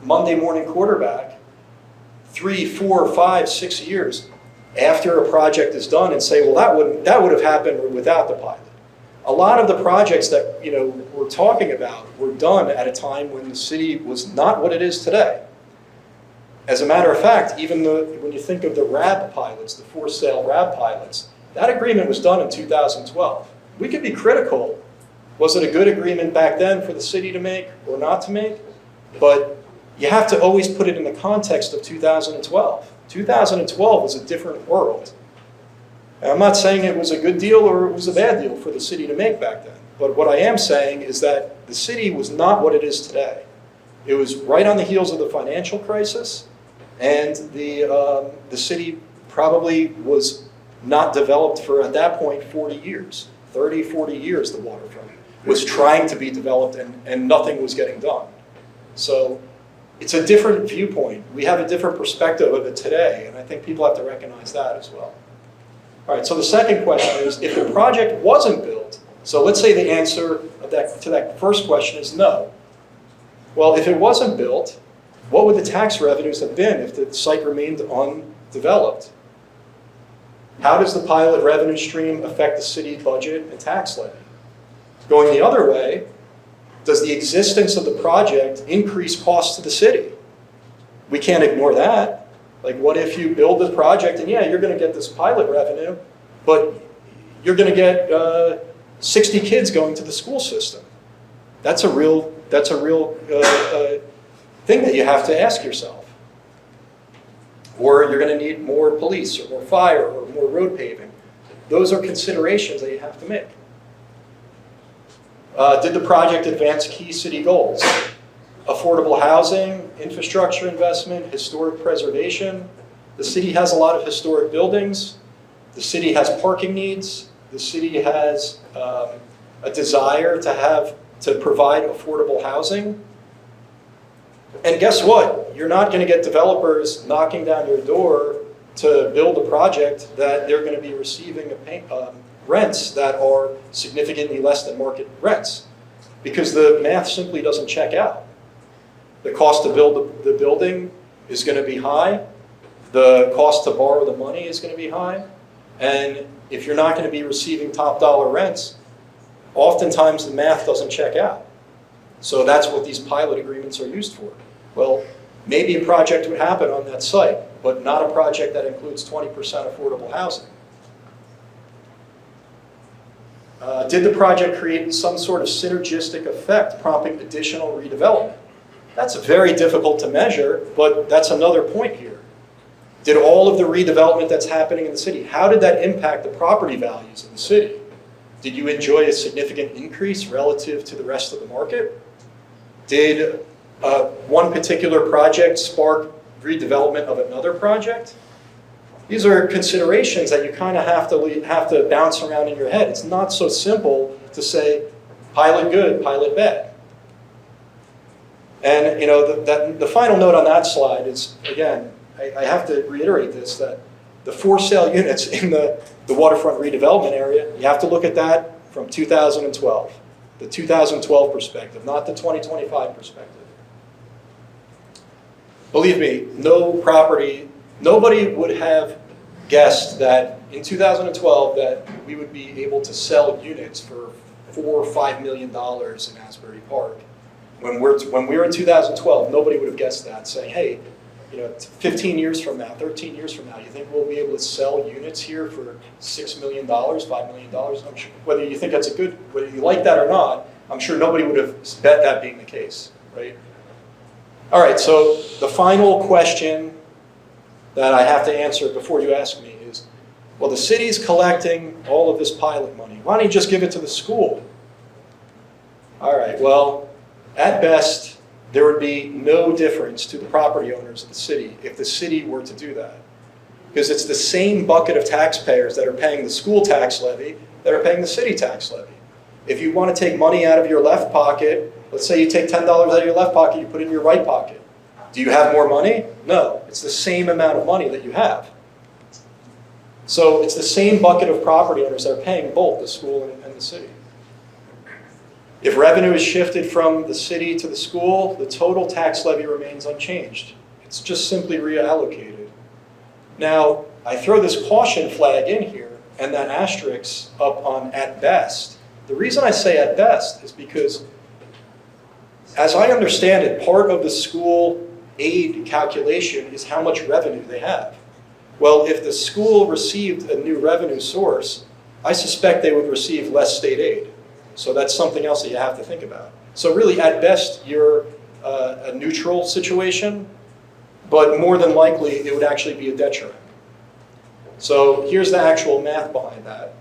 Monday morning quarterback 3, 4, 5, 6 years after a project is done and say, well, that would have happened without the pilot. A lot of the projects that we're talking about were done at a time when the city was not what it is today. As a matter of fact, even when you think of the RAB pilots, the for-sale RAB pilots, that agreement was done in 2012. We could be critical. Was it a good agreement back then for the city to make or not to make? But you have to always put it in the context of 2012. 2012 was a different world. And I'm not saying it was a good deal or it was a bad deal for the city to make back then. But what I am saying is that the city was not what it is today. It was right on the heels of the financial crisis, and the city probably was not developed for, at that point, 40 years. 30, 40 years the waterfront was trying to be developed and nothing was getting done. So it's a different viewpoint. We have a different perspective of it today, and I think people have to recognize that as well. All right, so the second question is, if the project wasn't built, so let's say the answer to that first question is no. Well, if it wasn't built, what would the tax revenues have been if the site remained undeveloped? How does the pilot revenue stream affect the city budget and tax levy? Going the other way, does the existence of the project increase costs to the city? We can't ignore that. Like, what if you build the project and yeah, you're going to get this pilot revenue, but you're going to get 60 kids going to the school system? That's a real thing that you have to ask yourself. Or you're going to need more police or more fire or more road paving. Those are considerations that you have to make. Did the project advance key city goals? Affordable housing, infrastructure investment, historic preservation. The city has a lot of historic buildings. The city has parking needs. The city has a desire to provide affordable housing. And guess what? You're not going to get developers knocking down your door to build a project that they're going to be receiving rents that are significantly less than market rents, because the math simply doesn't check out. The cost to build the building is going to be high. The cost to borrow the money is going to be high. And if you're not going to be receiving top dollar rents, oftentimes the math doesn't check out. So that's what these pilot agreements are used for. Well, maybe a project would happen on that site, but not a project that includes 20% affordable housing. Did the project create some sort of synergistic effect prompting additional redevelopment? That's very difficult to measure, but that's another point here. Did all of the redevelopment that's happening in the city, how did that impact the property values in the city? Did you enjoy a significant increase relative to the rest of the market? Did one particular project spark redevelopment of another project? These are considerations that you kind of have to bounce around in your head. It's not so simple to say pilot good, pilot bad. And the final note on that slide is, again, I have to reiterate this, that the for sale units in the waterfront redevelopment area, you have to look at that from 2012, the 2012 perspective, not the 2025 perspective. Believe me, nobody would have guessed that in 2012 that we would be able to sell units for $4 or $5 million in Asbury Park. When we were in 2012, nobody would have guessed that, saying, hey, 15 years from now, 13 years from now, you think we'll be able to sell units here for $6 million, $5 million? I'm sure, whether you think that's whether you like that or not, I'm sure nobody would have bet that being the case, right? All right, so the final question that I have to answer before you ask me is, well, the city's collecting all of this pilot money. Why don't you just give it to the school? All right, well, at best, there would be no difference to the property owners of the city if the city were to do that. Because it's the same bucket of taxpayers that are paying the school tax levy that are paying the city tax levy. If you want to take money out of your left pocket, let's say you take $10 out of your left pocket, you put it in your right pocket. Do you have more money? No, it's the same amount of money that you have. So it's the same bucket of property owners that are paying both the school and the city. If revenue is shifted from the city to the school, the total tax levy remains unchanged. It's just simply reallocated. Now, I throw this caution flag in here and that asterisk up on at best. The reason I say at best is because, as I understand it, part of the school aid calculation is how much revenue they have. Well, if the school received a new revenue source, I suspect they would receive less state aid. So that's something else that you have to think about. So really, at best, you're a neutral situation, but more than likely, it would actually be a detriment. So here's the actual math behind that.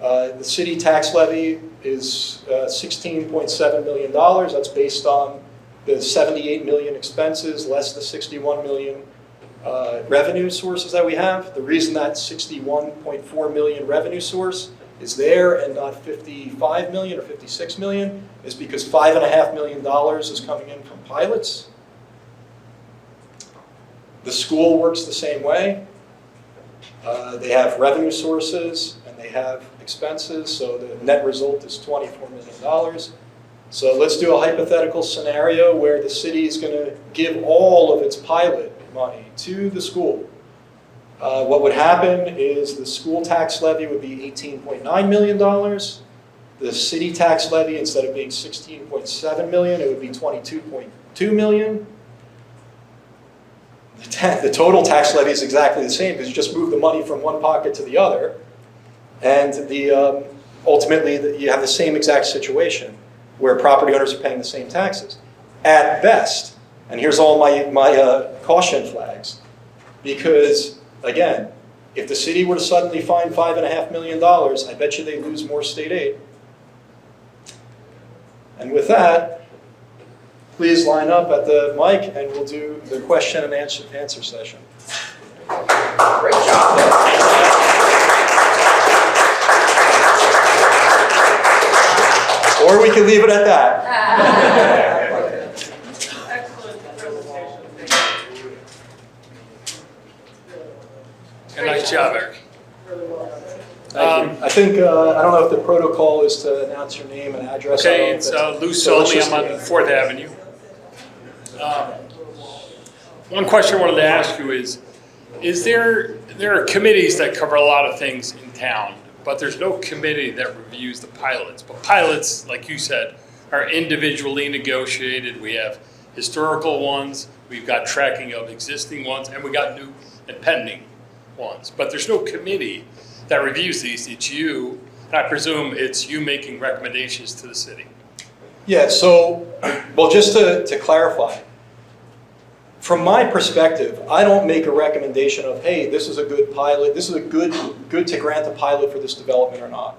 The city tax levy is $16.7 million. That's based on the 78 million expenses less the 61 million revenue sources that we have. The reason that 61.4 million revenue source is there and not 55 million or 56 million is because $5.5 million is coming in from pilots. The school works the same way. They have revenue sources and they have expenses, so the net result is $24 million. So let's do a hypothetical scenario where the city is going to give all of its pilot money to the school. What would happen is the school tax levy would be $18.9 million. The city tax levy, instead of being $16.7 million, it would be $22.2 million. The total tax levy is exactly the same because you just move the money from one pocket to the other. And ultimately, you have the same exact situation where property owners are paying the same taxes. At best, and here's all my caution flags, because again, if the city were to suddenly find $5.5 million, I bet you they lose more state aid. And with that, please line up at the mic and we'll do the question and answer session. Great job. Or we can leave it at that. Excellent presentation. Nice job, Eric. Really well done. Thank you. I think, I don't know if the protocol is to announce your name and address. Okay, it's Lou Solomon, I'm on 4th Avenue. One question I wanted to ask you is there are committees that cover a lot of things in town, but there's no committee that reviews the pilots. But pilots, like you said, are individually negotiated. We have historical ones, we've got tracking of existing ones, and we got new and pending ones. But there's no committee that reviews these. It's you, and I presume it's you making recommendations to the city. Yeah, so, well, just to clarify, from my perspective, I don't make a recommendation of, hey, this is a good pilot, this is a good to grant a pilot for this development or not.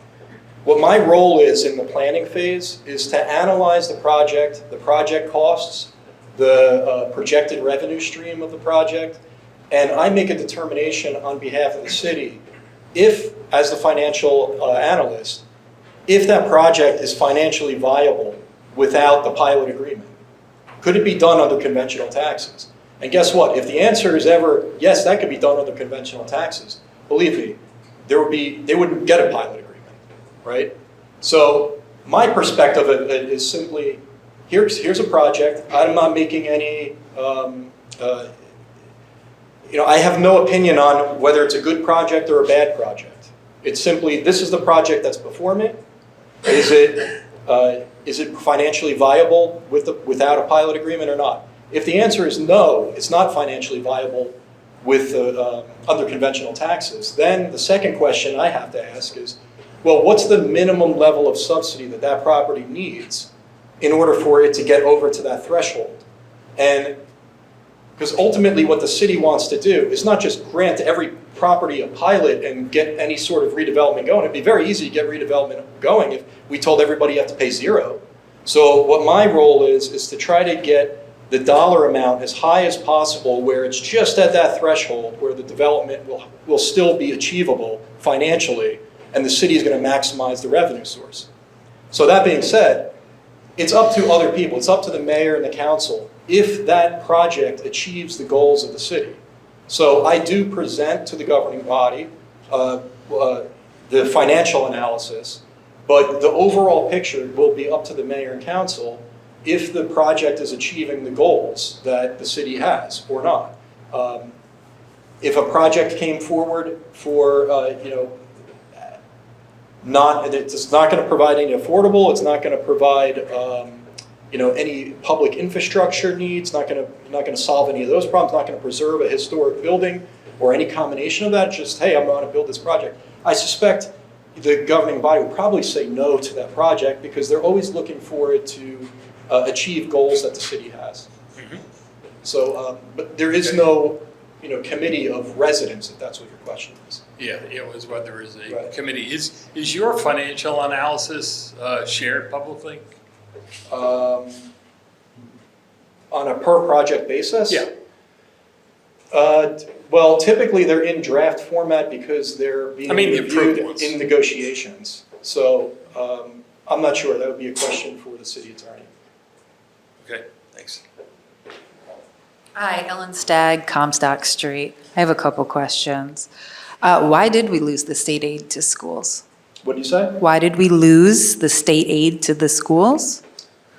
What my role is in the planning phase is to analyze the project costs, the projected revenue stream of the project, and I make a determination on behalf of the city if, as the financial analyst, if that project is financially viable without the pilot agreement. Could it be done under conventional taxes? And guess what? If the answer is ever, yes, that could be done under conventional taxes, believe me, they wouldn't get a pilot agreement, right? So my perspective of it is simply, here's a project. I'm not making any, I have no opinion on whether it's a good project or a bad project. It's simply, this is the project that's before me. Is it financially viable without a pilot agreement or not? If the answer is no, it's not financially viable with under conventional taxes, then the second question I have to ask is, well, what's the minimum level of subsidy that property needs in order for it to get over to that threshold? And because ultimately what the city wants to do is not just grant every property a pilot and get any sort of redevelopment going. It'd be very easy to get redevelopment going if we told everybody you have to pay zero. So what my role is to try to get the dollar amount as high as possible where it's just at that threshold where the development will still be achievable financially and the city is going to maximize the revenue source. So that being said, it's up to other people. It's up to the mayor and the council if that project achieves the goals of the city. So I do present to the governing body the financial analysis, but the overall picture will be up to the mayor and council if the project is achieving the goals that the city has or not. If a project came forward for, it's not going to provide any affordable, it's not going to provide, any public infrastructure needs, not going to solve any of those problems, not going to preserve a historic building or any combination of that, just, hey, I'm going to build this project. I suspect the governing body would probably say no to that project because they're always looking for it to achieve goals that the city has. Mm-hmm. So, but there is no, committee of residents, if that's what your question is. Yeah, it was whether is a Right. committee. Is your financial analysis shared publicly? On a per project basis? Yeah. Well, typically they're in draft format because they're being the approved reviewed ones. in negotiations. So I'm not sure. That would be a question for the city attorney. Okay, thanks. Hi, Ellen Stagg, Comstock Street. I have a couple questions. Why did we lose the state aid to schools? What do you say? Why did we lose the state aid to the schools?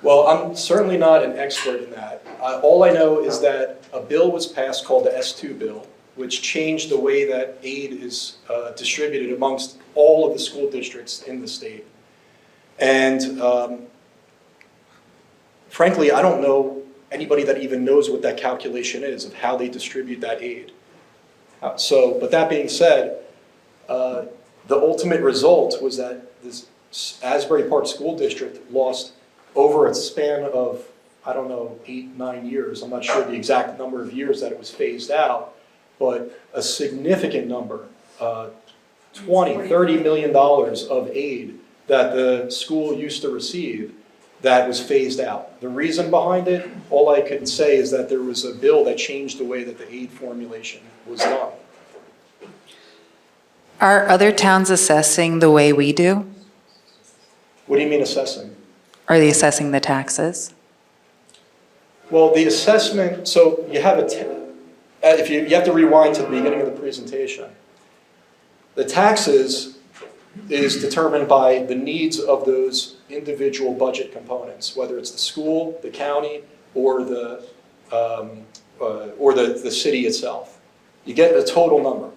Well, I'm certainly not an expert in that. All I know is that a bill was passed called the S2 bill, which changed the way that aid is distributed amongst all of the school districts in the state. And frankly, I don't know anybody that even knows what that calculation is of how they distribute that aid. But that being said, the ultimate result was that this Asbury Park School District lost over a span of, 8, 9 years. I'm not sure the exact number of years that it was phased out, but a significant number, $20, $30 million of aid that the school used to receive that was phased out. The reason behind it, all I could say is that there was a bill that changed the way that the aid formulation was done. Are other towns assessing the way we do? What do you mean assessing? Are they assessing the taxes? Well, the assessment, so you have if you have to rewind to the beginning of the presentation. The taxes is determined by the needs of those individual budget components, whether it's the school, the county, or the city itself. You get a total number.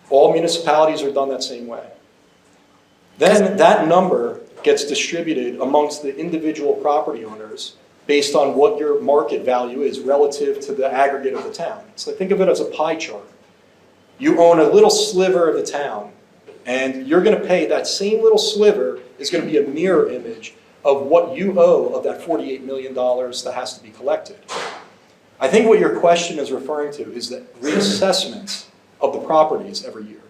All municipalities are done that same way. Then that number gets distributed amongst the individual property owners based on what your market value is relative to the aggregate of the town. So think of it as a pie chart. You own a little sliver of the town, and you're going to pay, that same little sliver is going to be a mirror image of what you owe of that $48 million that has to be collected. I think what your question is referring to is the reassessments of the properties every year.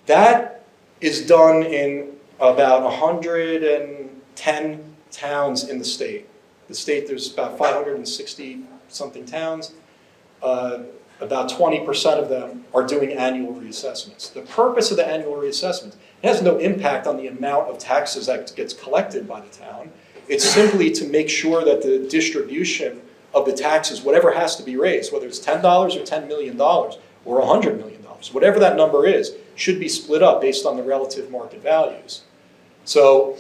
That is done in about 110 towns in the state. The state, there's about 560-something towns. About 20% of them are doing annual reassessments. The purpose of the annual reassessment, it has no impact on the amount of taxes that gets collected by the town. It's simply to make sure that the distribution of the taxes, whatever has to be raised, whether it's $10 or $10 million or $100 million, whatever that number is, should be split up based on the relative market values. So,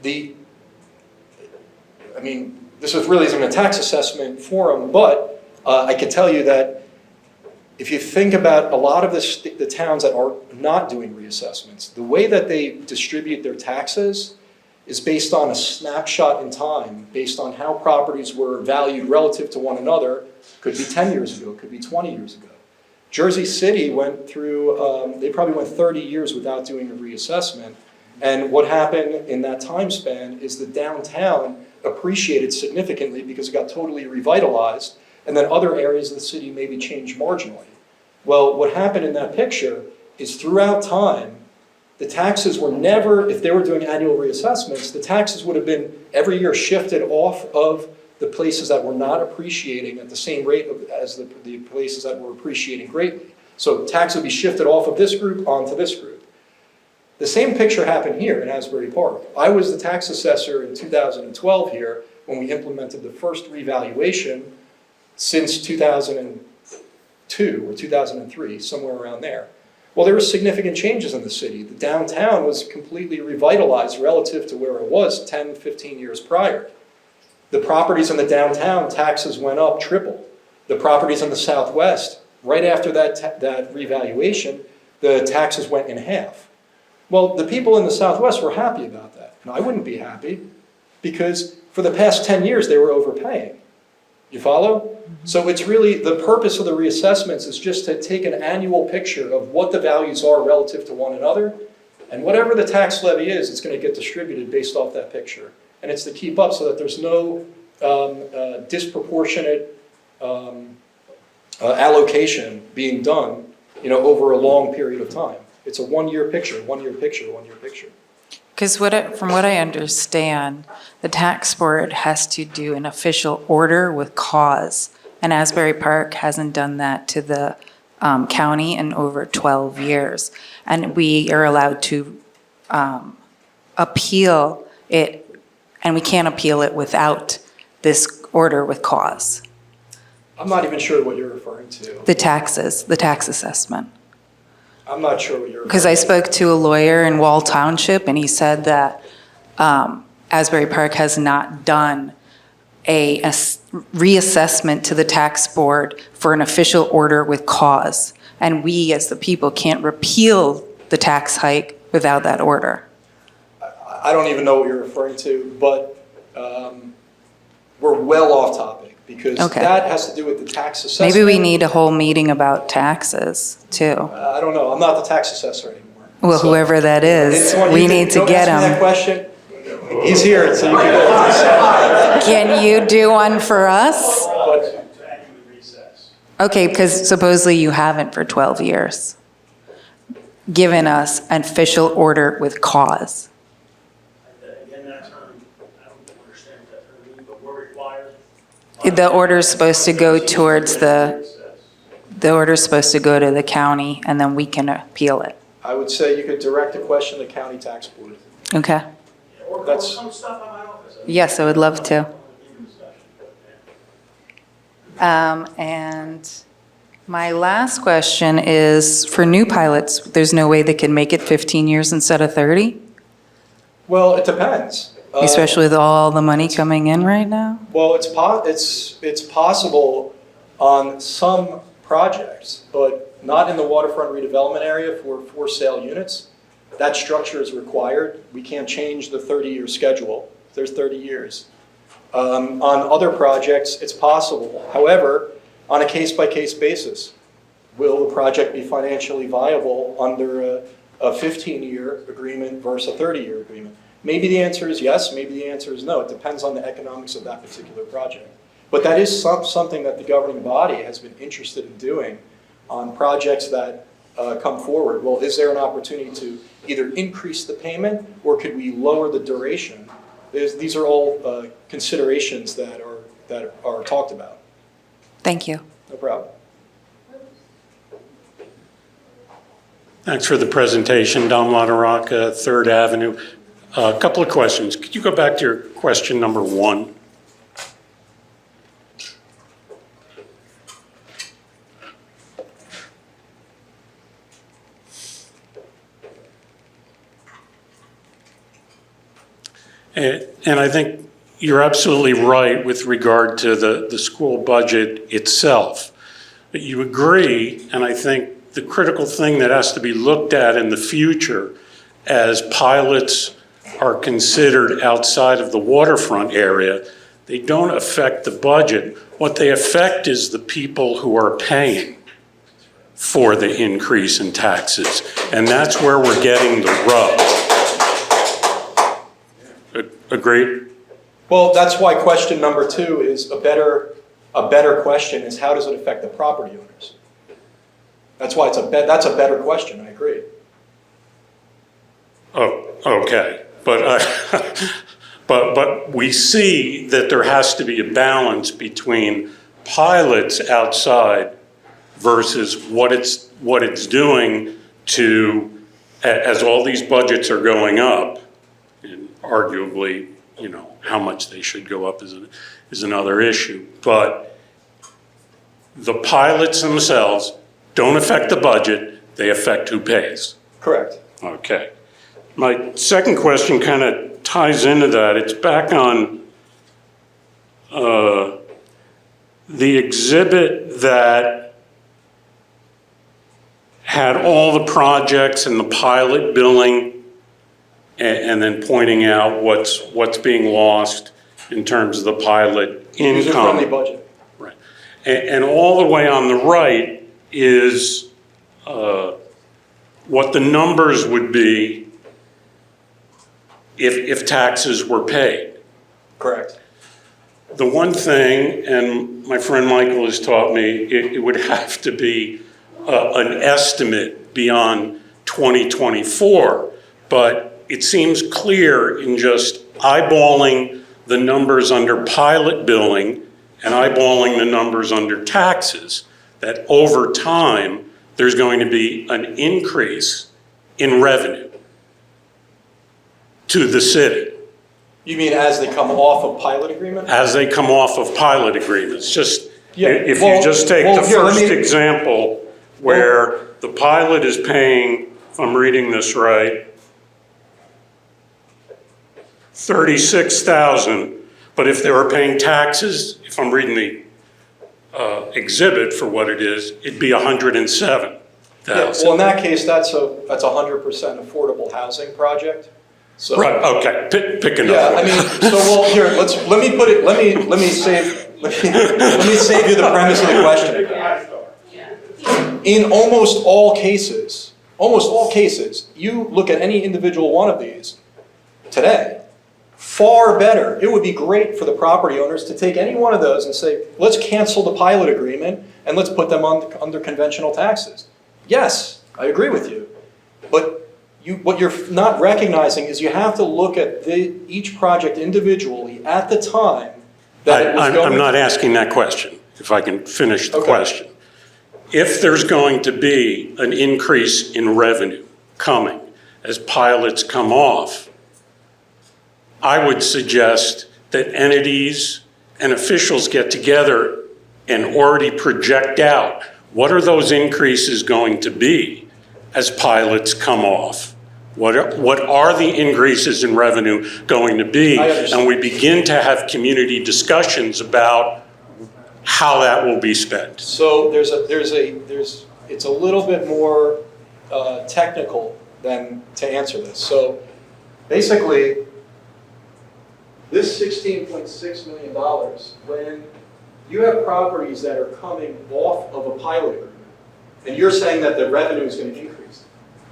this really isn't a tax assessment forum, but I can tell you that if you think about a lot of the towns that are not doing reassessments, the way that they distribute their taxes is based on a snapshot in time, based on how properties were valued relative to one another. Could be 10 years ago, could be 20 years ago. Jersey City went through, they probably went 30 years without doing a reassessment. And what happened in that time span is the downtown appreciated significantly because it got totally revitalized, and then other areas of the city maybe changed marginally. Well, what happened in that picture is throughout time, the taxes were never, if they were doing annual reassessments, the taxes would have been every year shifted off of the places that were not appreciating at the same rate as the places that were appreciating greatly. So tax would be shifted off of this group onto this group. The same picture happened here in Asbury Park. I was the tax assessor in 2012 here when we implemented the first revaluation since 2002 or 2003, somewhere around there. Well, there were significant changes in the city. The downtown was completely revitalized relative to where it was 10, 15 years prior. The properties in the downtown, taxes went up triple. The properties in the southwest, right after that revaluation, the taxes went in half. Well, the people in the southwest were happy about that. And I wouldn't be happy because for the past 10 years they were overpaying. You follow? Mm-hmm. So it's really, the purpose of the reassessments is just to take an annual picture of what the values are relative to one another. And whatever the tax levy is, it's going to get distributed based off that picture. And it's to keep up so that there's no disproportionate allocation being done, over a long period of time. It's a one-year picture, one-year picture, one-year picture. Because from what I understand, the tax board has to do an official order with cause, and Asbury Park hasn't done that to the county in over 12 years. And we are allowed to appeal it, and we can't appeal it without this order with cause. I'm not even sure what you're referring to. The taxes, the tax assessment. I'm not sure what you're referring to. Because I spoke to a lawyer in Wall Township, and he said that Asbury Park has not done a reassessment to the tax board for an official order with cause. And we, as the people, can't repeal the tax hike without that order. I don't even know what you're referring to, but we're well off topic because that has to do with the tax assessment. Maybe we need a whole meeting about taxes, too. I don't know. I'm not the tax assessor anymore. Well, so whoever that is, we need to get him. That question. He's here, so you can go. Can you do one for us? Okay, because supposedly you haven't for 12 years given us an official order with cause. Again, that term, I don't understand that term, but we're required. The order's supposed to go towards the order's supposed to go to the county, and then we can appeal it. I would say you could direct a question to the county tax board. Okay. Or That's- come stop by my office. Yes, I would love to. And my last question is, for new pilots, there's no way they can make it 15 years instead of 30? Well, it depends. Especially with all the money coming in right now? Well, it's possible on some projects, but not in the waterfront redevelopment area for sale units. That structure is required. We can't change the 30-year schedule. there's 30 years. On other projects, it's possible. However, on a case-by-case basis, will the project be financially viable under a 15-year agreement versus a 30-year agreement? Maybe the answer is yes, maybe the answer is no. It depends on the economics of that particular project. But that is something that the governing body has been interested in doing on projects that come forward. Well, is there an opportunity to either increase the payment or could we lower the duration? These are all considerations that are talked about. Thank you. No problem. Thanks for the presentation, Don Lataraka, 3rd Avenue. A couple of questions. Could you go back to your question number 1? And I think you're absolutely right with regard to the school budget itself. But you agree, and I think the critical thing that has to be looked at in the future as pilots are considered outside of the waterfront area, they don't affect the budget. What they affect is the people who are paying for the increase in taxes. And that's where we're getting the rub. Agreed? Well, that's why question number 2 is a better question is how does it affect the property owners? That's why that's a better question, I agree. Oh, okay. But we see that there has to be a balance between pilots outside versus what it's doing to, as all these budgets are going up, and arguably, how much they should go up is another issue. But the pilots themselves don't affect the budget, they affect who pays. Correct. Okay. My second question kind of ties into that. It's back on the exhibit that had all the projects and the pilot billing and then pointing out what's being lost in terms of the pilot income. User-friendly budget. Right. And all the way on the right is what the numbers would be if taxes were paid. Correct. The one thing, and my friend Michael has taught me, it would have to be an estimate beyond 2024, but it seems clear in just eyeballing the numbers under pilot billing and eyeballing the numbers under taxes that over time there's going to be an increase in revenue to the city. You mean as they come off of pilot agreement? As they come off of pilot agreements. Just, if well, you just take well, the here, let first me- example where the pilot is paying, if I'm reading this right, $36,000, but if they were paying taxes, if I'm reading the exhibit for what it is, it'd be $107,000. Yeah, well, in that case, that's a 100% affordable housing project. So, Right, okay, pick another yeah, one. I mean, so well, here, let me save you the premise of the question. In almost all cases, you look at any individual one of these today, far better. It would be great for the property owners to take any one of those and say, let's cancel the pilot agreement and let's put them under conventional taxes. Yes, I agree with you. But what you're not recognizing is you have to look at each project individually at the time that it was going. I'm not asking that question, if I can finish the Okay. question. If there's going to be an increase in revenue coming as pilots come off, I would suggest that entities and officials get together and already project out what are those increases going to be as pilots come off? What are the increases in revenue going to be? I understand. And we begin to have community discussions about how that will be spent. So it's a little bit more technical than to answer this. So basically, This $16.6 million, when you have properties that are coming off of a pilot agreement, and you're saying that the revenue is going to increase.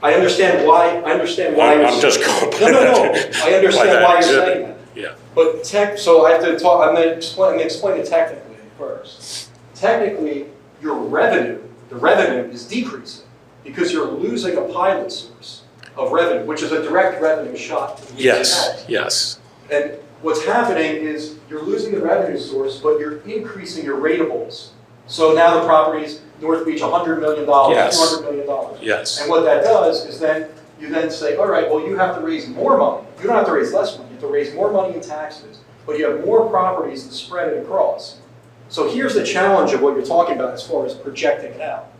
I understand why I'm you're just going by No. that. I understand by that why you're exhibit. saying that. Yeah. But so I have to talk, I'm going to explain it technically first. Technically, your revenue, the revenue is decreasing because you're losing a pilot source of revenue, which is a direct revenue shot. Yes, yes. And what's happening is you're losing the revenue source, but you're increasing your ratables. So now the property's North Beach, $100 million, Yes. $200 million. Yes. And what that does is then you then say, all right, well, you have to raise more money. You don't have to raise less money. You have to raise more money in taxes, but you have more properties to spread it across. So here's the challenge of what you're talking about as far as projecting it out.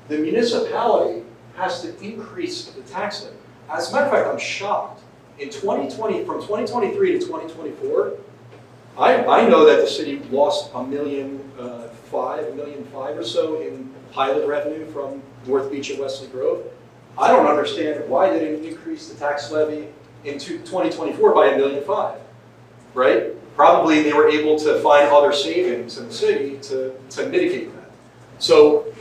The municipality has to increase the tax levy. As a matter of fact, I'm shocked. In 2020, from 2023 to 2024, I know that the city lost $1.5 million or so in pilot revenue from North Beach and Wesley Grove. I don't understand why they didn't increase the tax levy in 2024 by $1.5 million, right? Probably they were able to find other savings in the city to mitigate that. So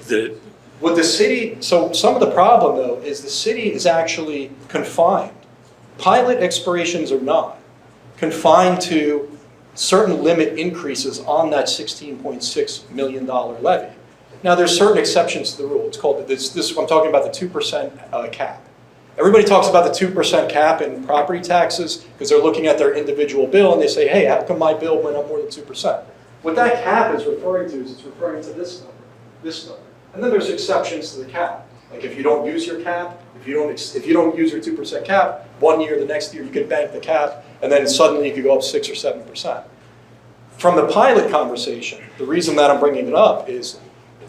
what the city, so some of the problem though is the city is actually confined. Pilot expirations are not confined to certain limit increases on that $16.6 million levy. Now, there's certain exceptions to the rule. It's called, I'm talking about the 2% cap. Everybody talks about the 2% cap in property taxes because they're looking at their individual bill and they say, hey, how come my bill went up more than 2%? What that cap is referring to is it's referring to this number. And then there's exceptions to the cap. Like if you don't use your cap, if you don't use your 2% cap, 1 year, the next year you could bank the cap, and then suddenly you could go up 6 or 7%. From the pilot conversation, the reason that I'm bringing it up is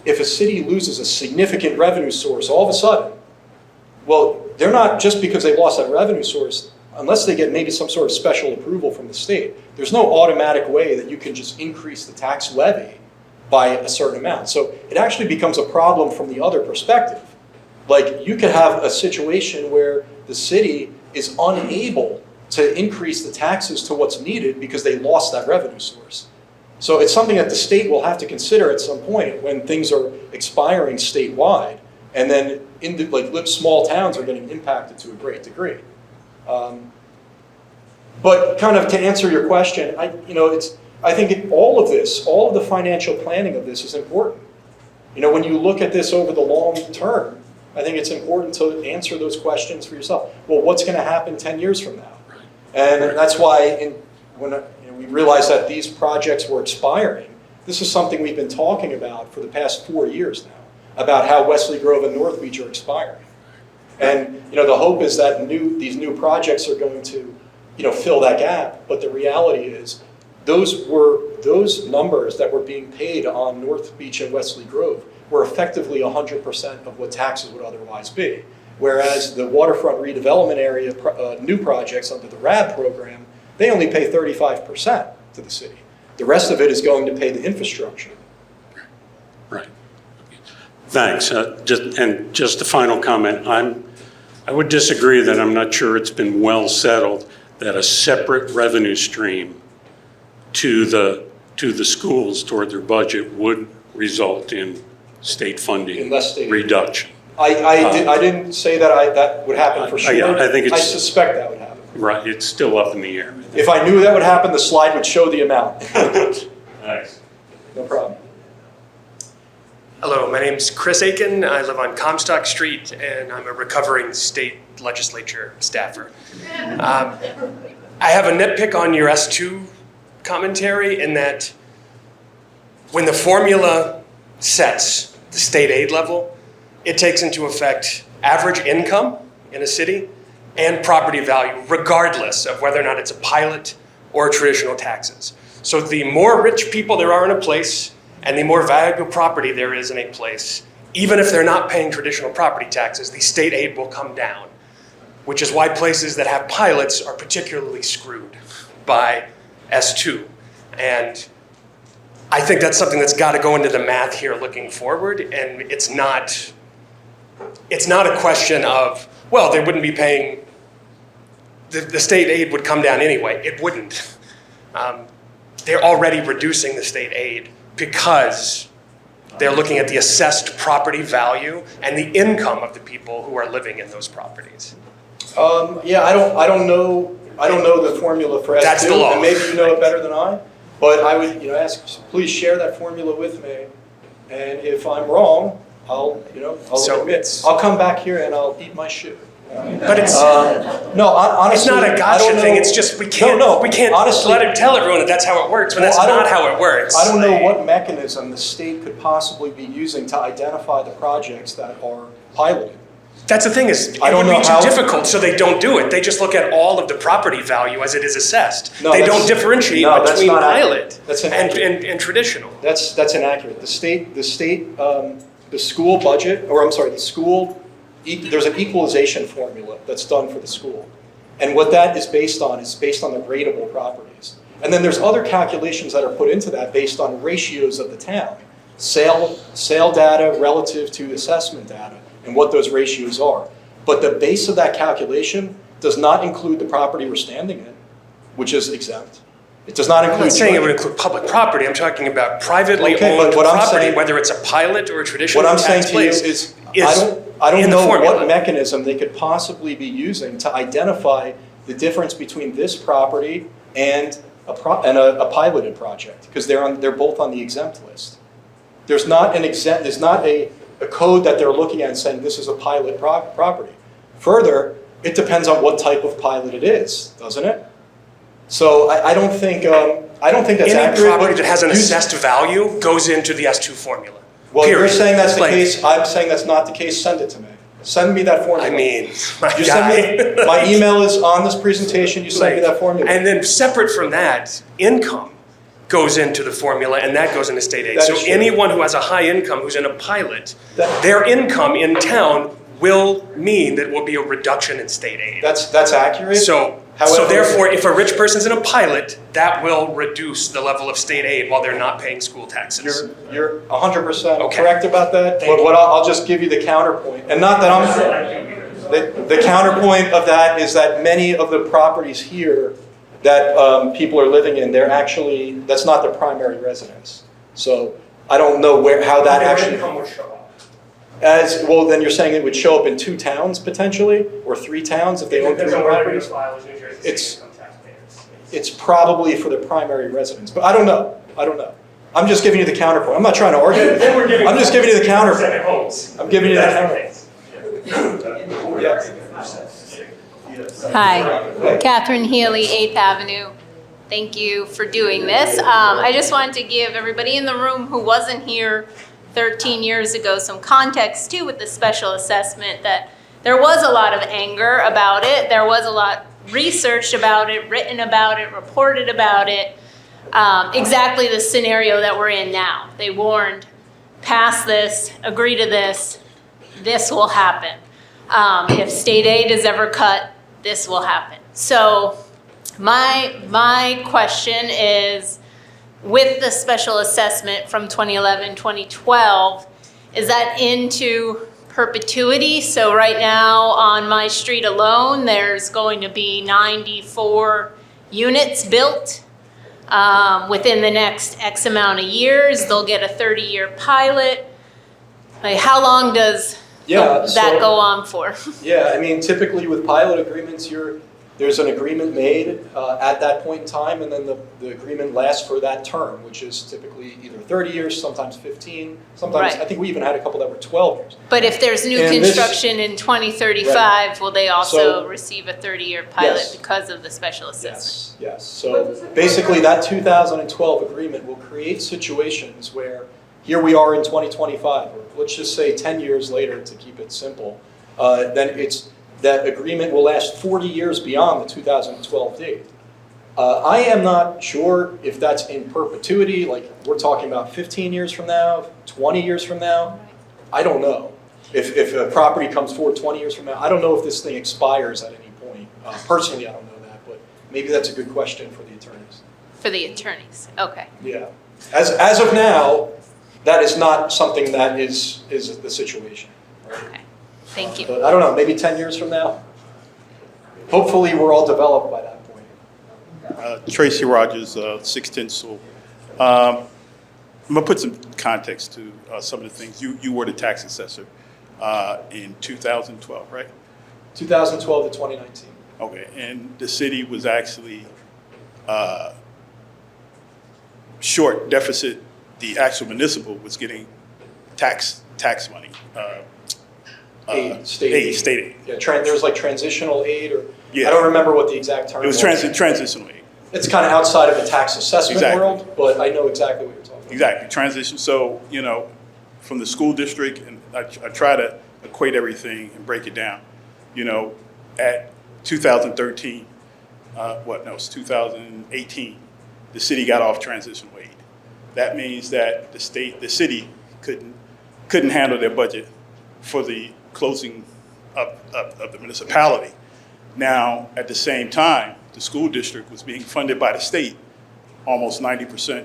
if a city loses a significant revenue source all of a sudden, well, they're not just because they lost that revenue source, unless they get maybe some sort of special approval from the state, there's no automatic way that you can just increase the tax levy by a certain amount. So it actually becomes a problem from the other perspective. Like you could have a situation where the city is unable to increase the taxes to what's needed because they lost that revenue source. So it's something that the state will have to consider at some point when things are expiring statewide, and then small towns are getting impacted to a great degree. But kind of to answer your question, I think all of this, all of the financial planning of this is important. When you look at this over the long term, I think it's important to answer those questions for yourself. Well, what's going to happen 10 years from now? And that's why when we realized that these projects were expiring, this is something we've been talking about for the past 4 years now, about how Wesley Grove and North Beach are expiring. And the hope is that these new projects are going to fill that gap, but the reality is those numbers that were being paid on North Beach and Wesley Grove were effectively 100% of what taxes would otherwise be. Whereas the waterfront redevelopment area new projects under the RAD program, they only pay 35% to the city. The rest of it is going to pay the infrastructure. Right. Thanks. Just a final comment. I would disagree that I'm not sure it's been well settled that a separate revenue stream to the schools toward their budget would result in state funding reduction. I didn't say that that would happen for sure. Yeah, I suspect that would happen. Right, it's still up in the air. If I knew that would happen, the slide would show the amount. Thanks. No problem. Hello, my name's Chris Aiken. I live on Comstock Street, and I'm a recovering state legislature staffer. I have a nitpick on your S2 commentary in that when the formula sets the state aid level, it takes into effect average income in a city and property value, regardless of whether or not it's a pilot or traditional taxes. So the more rich people there are in a place and the more valuable property there is in a place, even if they're not paying traditional property taxes, the state aid will come down, which is why places that have pilots are particularly screwed by S2. And I think that's something that's got to go into the math here looking forward, and it's not a question of, well, they wouldn't be paying the state aid would come down anyway. It wouldn't. They're already reducing the state aid because they're looking at the assessed property value and the income of the people who are living in those properties. Yeah, I don't know the formula for S2. That's the law. And maybe you know it better than I, but I would, ask, please share that formula with me. And if I'm wrong, I'll admit. I'll come back here and I'll eat my shit. But it's no, honestly, it's not a gotcha thing. It's just we can't honestly, tell everyone that that's how it works when that's not how it works. I don't know what mechanism the state could possibly be using to identify the projects that are piloted. That's the thing is, it I don't would know be too how- difficult, so they don't do it. They just look at all of the property value as it is assessed. No, they that's- don't differentiate no, that's between not pilot accurate. That's and traditional. That's inaccurate. The school budget, or I'm sorry, there's an equalization formula that's done for the school. And what that is based on the rateable properties. And then there's other calculations that are put into that based on ratios of the town. Sale data relative to assessment data and what those ratios are. But the base of that calculation does not include the property we're standing in, which is exempt. It does not include. I'm not saying it would include public property. I'm talking about privately owned property, whether it's a pilot or a traditional What I'm saying tax to you place, is I don't in the know formula. what mechanism they could possibly be using to identify the difference between this property and a piloted project, because they're both on the exempt list. There's not a code that they're looking at and saying this is a pilot property. Further, it depends on what type of pilot it is, doesn't it? So I don't think that's Any accurate. property that has an assessed value goes into the S2 formula. Well, period. you're saying that's the Like, case. I'm saying that's not the case. Send it to me. Send me that formula. I mean, my You guy. send me, my email is on this presentation. You send me that formula. And then separate from that, income goes into the formula, and that goes into state aid. That So is true. anyone who has a high income who's in a pilot, That- their income in town will mean that will be a reduction in state aid. That's accurate. So However- therefore, if a rich person's in a pilot, that will reduce the level of state aid while they're not paying school taxes. You're 100% Okay. correct about that. Thank But what I'll just give you the counterpoint, and not that I'm. The counterpoint of that is that many of the properties here that people are living in, that's not their primary residence. So I don't know how that actually. Income will show up. As well, then you're saying it would show up in 2 towns potentially, or 3 towns if they own 3 properties. It's- It's probably for the primary residence, but I don't know. I'm just giving you the counterpoint. I'm not trying to argue with you. I'm just giving you the counterpoint. I'm giving you the counterpoint. Yeah. Hi, Catherine Healy, 8th Avenue. Thank you for doing this. I just wanted to give everybody in the room who wasn't here 13 years ago some context too with the special assessment, that there was a lot of anger about it. There was a lot researched about it, written about it, reported about it. Exactly the scenario that we're in now. They warned, pass this, agree to this, this will happen. If state aid is ever cut, this will happen. So my question is, with the special assessment from 2011, 2012, is that into perpetuity? So right now on my street alone, there's going to be 94 units built. Within the next X amount of years, they'll get a 30-year pilot. Like, how long does that go on for? Yeah, I mean, typically with pilot agreements, there's an agreement made at that point in time, and then the agreement lasts for that term, which is typically either 30 years, sometimes 15, sometimes, Right. I think we even had a couple that were 12 years. But if there's new And this- construction in 2035, will they also So- receive a 30-year pilot Yes. because of the special assessment? Yes. So basically, that 2012 agreement will create situations where, here we are in 2025, or let's just say 10 years later to keep it simple, then that agreement will last 40 years beyond the 2012 date. I am not sure if that's in perpetuity, like we're talking about 15 years from now, 20 years from now. I don't know. If a property comes forward 20 years from now, I don't know if this thing expires at any point. Personally, I don't know that, but maybe that's a good question for the attorneys. For the attorneys, okay. Yeah. As of now, that is not something that is the situation. Okay, thank you. But I don't know, maybe 10 years from now? hopefully we're all developed by that point. Tracy Rogers, 610 Sewell. I'm gonna put some context to some of the things. You were the tax assessor in 2012, right? 2012 to 2019. Okay, and the city was actually short deficit. The actual municipal was getting tax money. State aid. Yeah, there's like transitional aid, or Yeah. I don't remember what the exact term It was transitional aid. It's kind of outside of the tax assessment Exactly. world, but I know exactly what you're talking about. Exactly, transition. So, from the school district, and I try to equate everything and break it down. At 2013, it's 2018, the city got off transitional aid. That means that the city couldn't handle their budget for the closing of the municipality. Now, at the same time, the school district was being funded by the state, almost 90%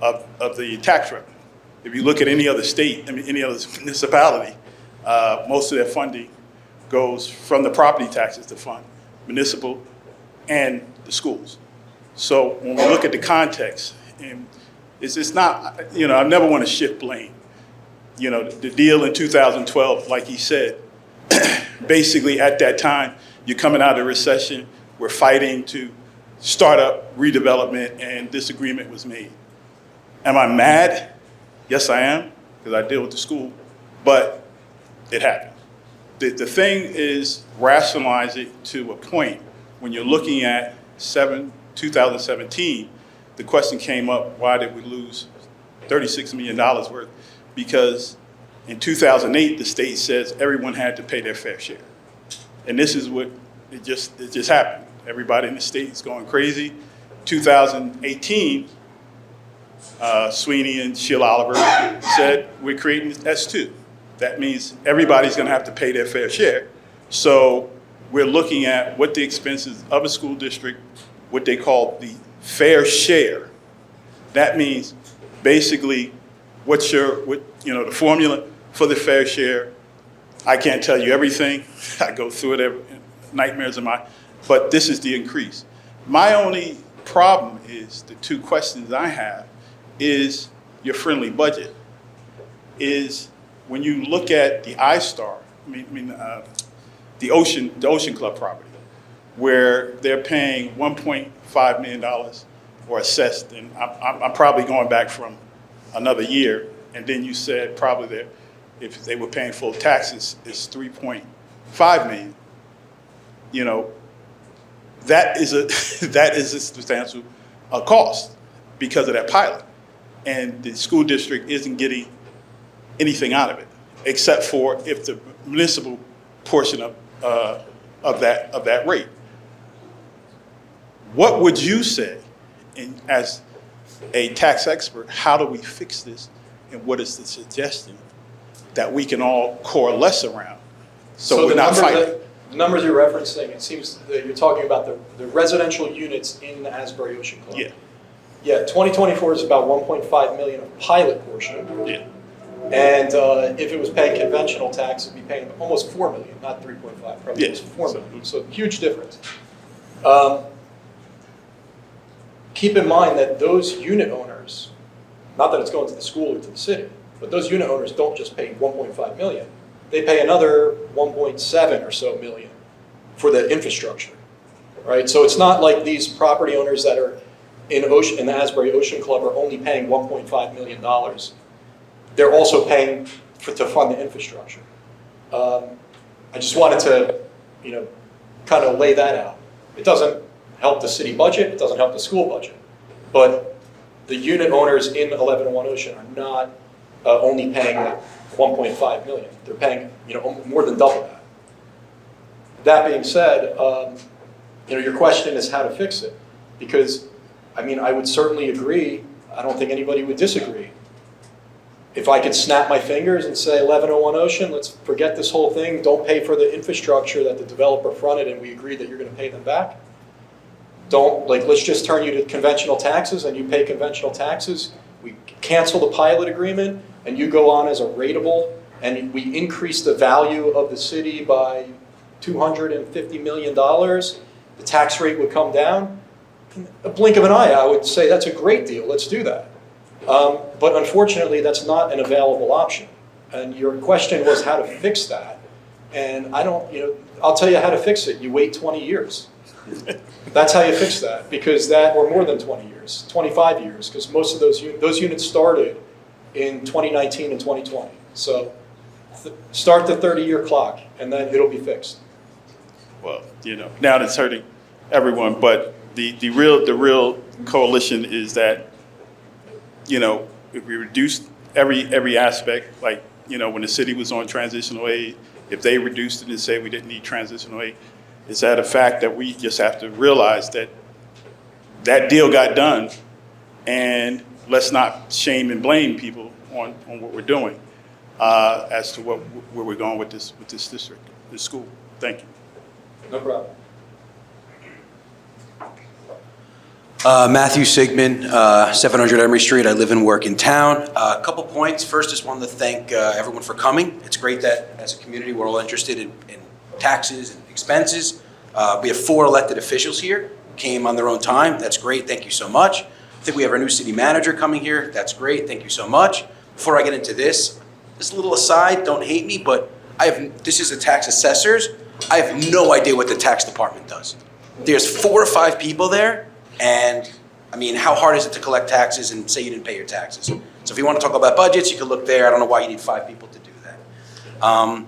of the tax revenue. If you look at any other state, any other municipality, most of their funding goes from the property taxes to fund municipal and the schools. So when we look at the context, and it's not, I never want to shift blame. The deal in 2012, like he said, basically at that time, you're coming out of the recession, we're fighting to start up redevelopment, and this agreement was made. Am I mad? Yes, I am, because I deal with the school, but it happened. The thing is, rationalize it to a point. When you're looking at 2017, the question came up, why did we lose $36 million worth? Because in 2008, the state says everyone had to pay their fair share. And this is what, it just happened. Everybody in the state is going crazy. 2018, Sweeney and Sheila Oliver said, we're creating S2. That means everybody's gonna have to pay their fair share. So we're looking at what the expenses of a school district, what they call the fair share. That means basically the formula for the fair share. I can't tell you everything. I go through it nightmares of mine, but this is the increase. My only problem is the two questions I have is your friendly budget. Is when you look at the iStar, the Ocean Club property, where they're paying $1.5 million or assessed, and I'm probably going back from another year, and then you said probably that if they were paying full taxes, it's $3.5 million. That is a substantial cost because of that pilot, and the school district isn't getting anything out of it, except for if the municipal portion of that rate. What would you say, as a tax expert, how do we fix this, and what is the suggestion that we can all coalesce around so we're not fighting? The numbers you're referencing, it seems that you're talking about the residential units in the Asbury Ocean Club. Yeah. Yeah, 2024 is about 1.5 million of pilot portion. Yeah. And if it was paying conventional tax, it'd be paying almost 4 million, not 3.5, probably Yeah. just 4 million. So huge difference. Keep in mind that those unit owners, not that it's going to the school or to the city, but those unit owners don't just pay 1.5 million. They pay another 1.7 or so million for the infrastructure, right? So it's not like these property owners that are in the Asbury Ocean Club are only paying $1.5 million. They're also paying to fund the infrastructure. I just wanted to, kind of lay that out. It doesn't help the city budget, it doesn't help the school budget, but the unit owners in 1101 Ocean are not only paying 1.5 million. They're paying, more than double that. That being said, your question is how to fix it, because I would certainly agree. I don't think anybody would disagree. If I could snap my fingers and say 1101 Ocean, let's forget this whole thing, don't pay for the infrastructure that the developer fronted and we agreed that you're going to pay them back. Let's just turn you to conventional taxes and you pay conventional taxes. We cancel the pilot agreement and you go on as a rateable, and we increase the value of the city by $250 million, the tax rate would come down. In a blink of an eye, I would say that's a great deal, let's do that. But unfortunately, that's not an available option. And your question was how to fix that. And I don't, I'll tell you how to fix it. You wait 20 years. That's how you fix that, because that, or more than 20 years, 25 years, because most of those units started in 2019 and 2020. So start the 30-year clock, and then it'll be fixed. Well, now that's hurting everyone, but the real coalition is that, if we reduce every aspect, like, when the city was on transitional aid, if they reduced it and say we didn't need transitional aid, is that a fact that we just have to realize that that deal got done, and let's not shame and blame people on what we're doing as to where we're going with this district, this school. Thank you. No problem. Matthew Sigmund, 700 Emery Street. I live and work in town. A couple points. First, just wanted to thank everyone for coming. It's great that as a community we're all interested in taxes and expenses. We have 4 elected officials here, came on their own time. That's great. Thank you so much. I think we have our new city manager coming here. That's great. Thank you so much. Before I get into this, just a little aside, don't hate me, but this is the tax assessors. I have no idea what the tax department does. There's 4 or 5 people there. And I mean, how hard is it to collect taxes and say you didn't pay your taxes? So if you want to talk about budgets, you can look there. I don't know why you need 5 people to do that. I'm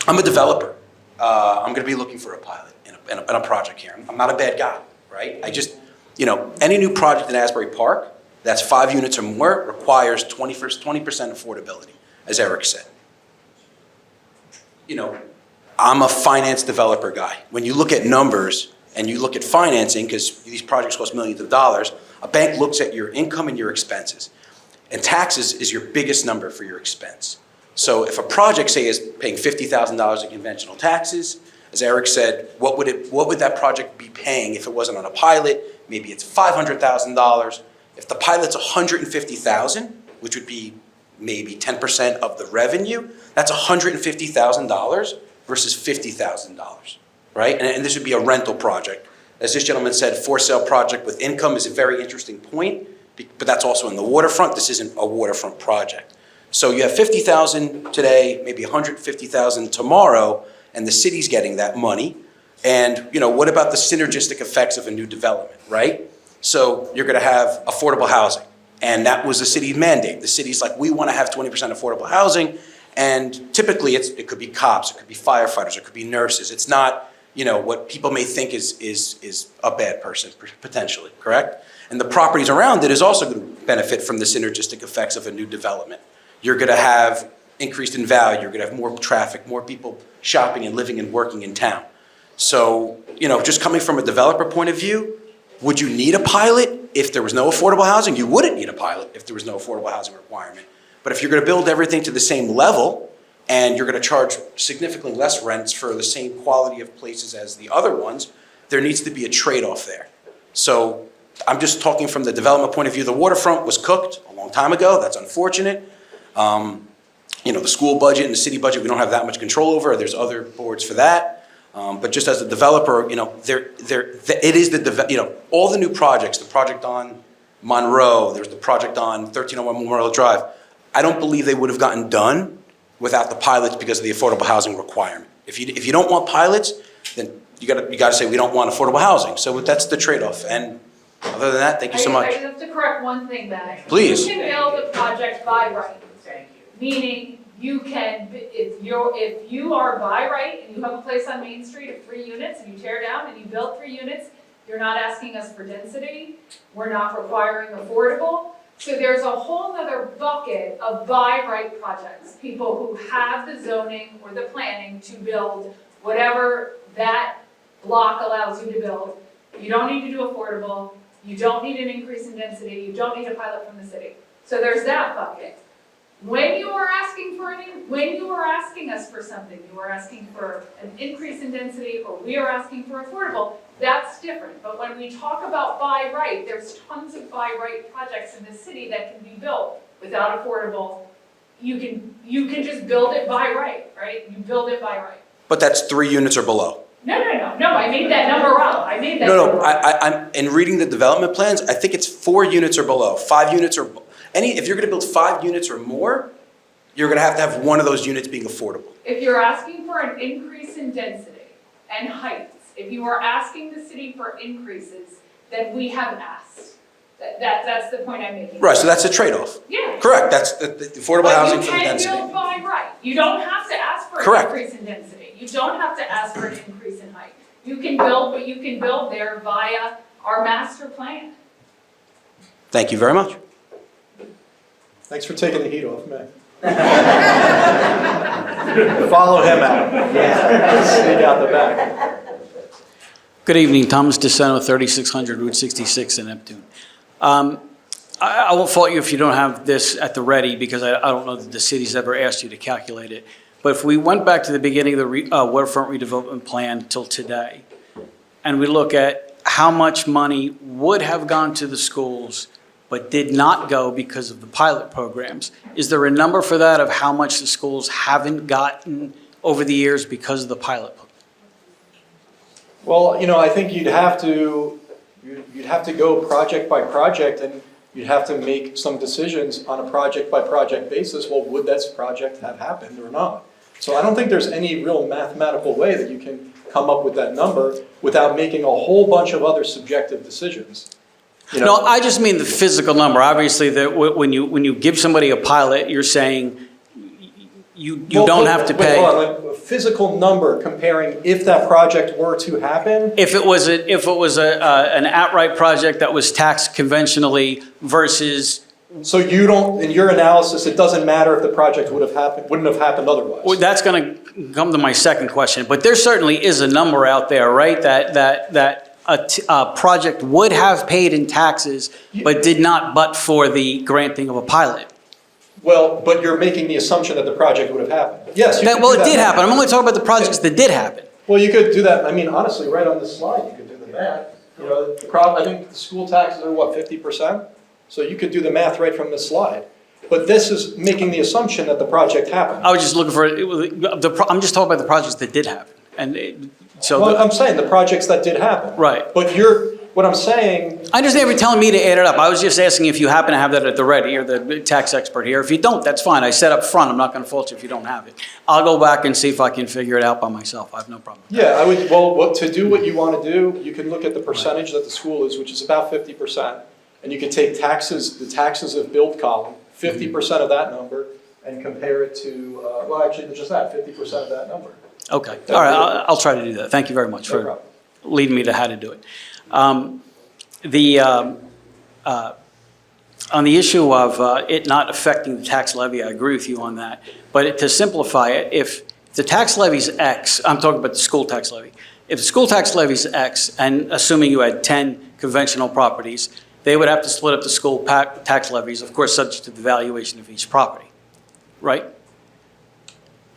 a developer. I'm going to be looking for a pilot in a project here. I'm not a bad guy, right? I just, any new project in Asbury Park that's 5 units or more requires 20% affordability, as Eric said. I'm a finance developer guy. When you look at numbers, and you look at financing, because these projects cost millions of dollars, a bank looks at your income and your expenses. And taxes is your biggest number for your expense. So if a project, say, is paying $50,000 in conventional taxes, as Eric said, what would that project be paying if it wasn't on a pilot? Maybe it's $500,000. If the pilot's $150,000, which would be maybe 10% of the revenue, that's $150,000 versus $50,000. Right? And this would be a rental project. As this gentleman said, for sale project with income is a very interesting point, but that's also in the waterfront. This isn't a waterfront project. So you have $50,000 today, maybe $150,000 tomorrow, and the city's getting that money. And what about the synergistic effects of a new development, right? So you're gonna have affordable housing, and that was the city's mandate. The city's like, we wanna have 20% affordable housing, and typically it could be cops, it could be firefighters, it could be nurses. It's not what people may think is a bad person, potentially, correct? And the properties around it is also going to benefit from the synergistic effects of a new development. You're going to have increased in value, you're going to have more traffic, more people shopping and living and working in town. So, just coming from a developer point of view, would you need a pilot if there was no affordable housing? You wouldn't need a pilot if there was no affordable housing requirement. But if you're going to build everything to the same level, and you're going to charge significantly less rents for the same quality of places as the other ones, there needs to be a trade-off there. So I'm just talking from the development point of view. The waterfront was cooked a long time ago. That's unfortunate. The school budget and the city budget, we don't have that much control over. There's other boards for that. But just as a developer, it is all the new projects, the project on Monroe, there's the project on 1301 Memorial Drive. I don't believe they would have gotten done without the pilots because of the affordable housing requirement. If you don't want pilots, then you got to say we don't want affordable housing. So that's the trade-off. And other than that, thank you so much. I just have to correct one thing, Matt. Please. You can build a project by right. Meaning you can, if you are by right and you have a place on Main Street of 3 units and you tear down and you build 3 units, you're not asking us for density. We're not requiring affordable. So there's a whole other bucket of by right projects, people who have the zoning or the planning to build whatever that block allows you to build. You don't need to do affordable, you don't need an increase in density, you don't need a pilot from the city. So there's that bucket. When you are asking us for something, you are asking for an increase in density or we are asking for affordable, that's different. But when we talk about by right, there's tons of by right projects in the city that can be built without affordable. You can just build it by right, right? You build it by right. But that's 3 units or below. No, I made that number up, I made that number No, up. I'm, in reading the development plans, I think it's 4 units or below, 5 units or, if you're gonna build 5 units or more, you're gonna have to have one of those units being affordable. If you're asking for an increase in density and heights, if you are asking the city for increases, then we have asked. That's the point I'm making. Right, so that's a trade-off. Yeah. Correct, that's the affordable housing for the But you can density. build by right. You don't have to ask for an Correct. increase in density. You don't have to ask for an increase in height. You can build what you can build there via our master plan. Thank you very much. Thanks for taking the heat off me. Follow him out. Sneak out the back. Good evening, Thomas DeSeno, 3600 Route 66 in Neptune. I won't fault you if you don't have this at the ready, because I don't know that the city's ever asked you to calculate it. But if we went back to the beginning of the waterfront redevelopment plan till today, and we look at how much money would have gone to the schools but did not go because of the pilot programs, is there a number for that of how much the schools haven't gotten over the years because of the pilot? Well, I think you'd have to go project by project, and you'd have to make some decisions on a project by project basis. Well, would this project have happened or not? So I don't think there's any real mathematical way that you can come up with that number without making a whole bunch of other subjective decisions. No, I just mean the physical number. Obviously, that when you give somebody a pilot, you're saying you don't have to pay. Hold on, like a physical number comparing if that project were to happen. If it was an outright project that was taxed conventionally versus. So you don't, in your analysis, it doesn't matter if the project wouldn't have happened otherwise. Well, that's going to come to my second question, but there certainly is a number out there, right? That a project would have paid in taxes, but did not, but for the granting of a pilot. Well, but you're making the assumption that the project would have happened. Yes. Well, it did happen. I'm only talking about the projects that did happen. Well, you could do that. I mean, honestly, right on this slide, you could do the math. I think the school taxes are what, 50%? So you could do the math right from this slide. But this is making the assumption that the project happened. I was just looking for I'm just talking about the projects that did happen, I'm saying the projects that did happen. Right. But what I'm saying. I understand if you're telling me to add it up. I was just asking if you happen to have that at the ready. You're the tax expert here. If you don't, that's fine. I said up front, I'm not going to fault you if you don't have it. I'll go back and see if I can figure it out by myself. I have no problem. Yeah, I would. Well, to do what you want to do, you can look at the percentage that the school is, which is about 50%, and you can take the taxes of build column, 50% of that number, and compare it to. Well, actually, just that 50% of that number. Okay. All right. I'll try to do that. Thank you very much for leading me to how to do it. On the issue of it not affecting the tax levy, I agree with you on that. But to simplify it, if the tax levy is X, I'm talking about the school tax levy. If the school tax levy is X, and assuming you had 10 conventional properties, they would have to split up the school tax levies, of course, subject to the valuation of each property, right?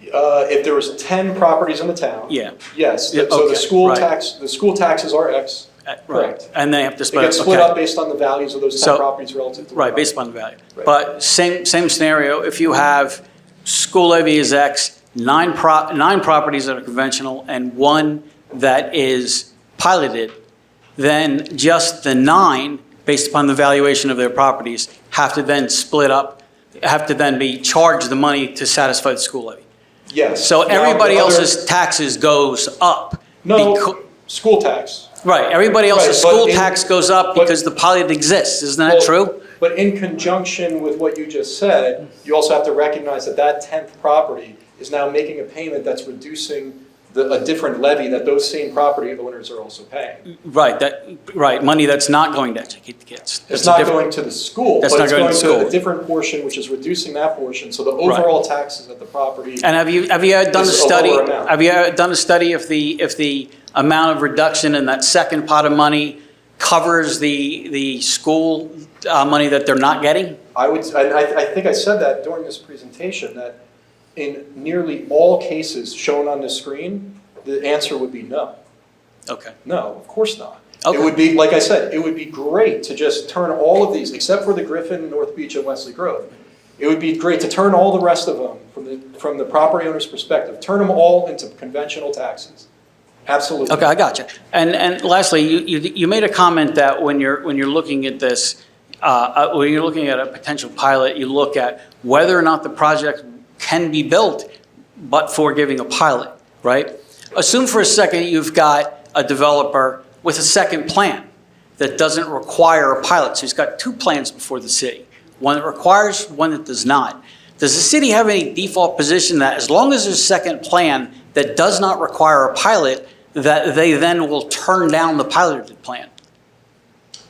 If there was 10 properties in the town. Yeah. Yes. Yeah, So okay, the school taxes are X. Right. Correct. And they have to They split get up. split Okay. up based on the values of those 10 properties relative to. Right, based upon the value. Right. But same scenario, if you have school levy is X, nine properties that are conventional and one that is piloted, then just the 9, based upon the valuation of their properties, have to then split up, have to then be charged the money to satisfy the school levy. Yes. So Now, everybody else's taxes goes up. No, school tax. Right, everybody else's Right, but school in- tax goes up because the pilot exists, isn't that true? But in conjunction with what you just said, you also have to recognize that that 10th property is now making a payment that's reducing a different levy that those same property owners are also paying. Right, money that's not going to educate the kids. It's not going to the school, but That's not it's going going to to school. a different portion, which is reducing that portion. So the overall taxes at the property. And have you done a Is a study? lower amount. Have you done a study if the amount of reduction in that second pot of money covers the school money that they're not getting? I think I said that during this presentation, that in nearly all cases shown on the screen, the answer would be no. Okay. No, of course not. Okay. It would be, like I said, it would be great to just turn all of these, except for the Griffin, North Beach, and Wesley Grove. It would be great to turn all the rest of them, from the property owner's perspective, turn them all into conventional taxes. Absolutely. Okay, I got you. And lastly, you made a comment that when you're looking at this, when you're looking at a potential pilot, you look at whether or not the project can be built, but for giving a pilot, right? Assume for a second you've got a developer with a second plan that doesn't require a pilot. So he's got two plans before the city, one that requires, one that does not. Does the city have any default position that as long as there's a second plan that does not require a pilot, that they then will turn down the piloted plan?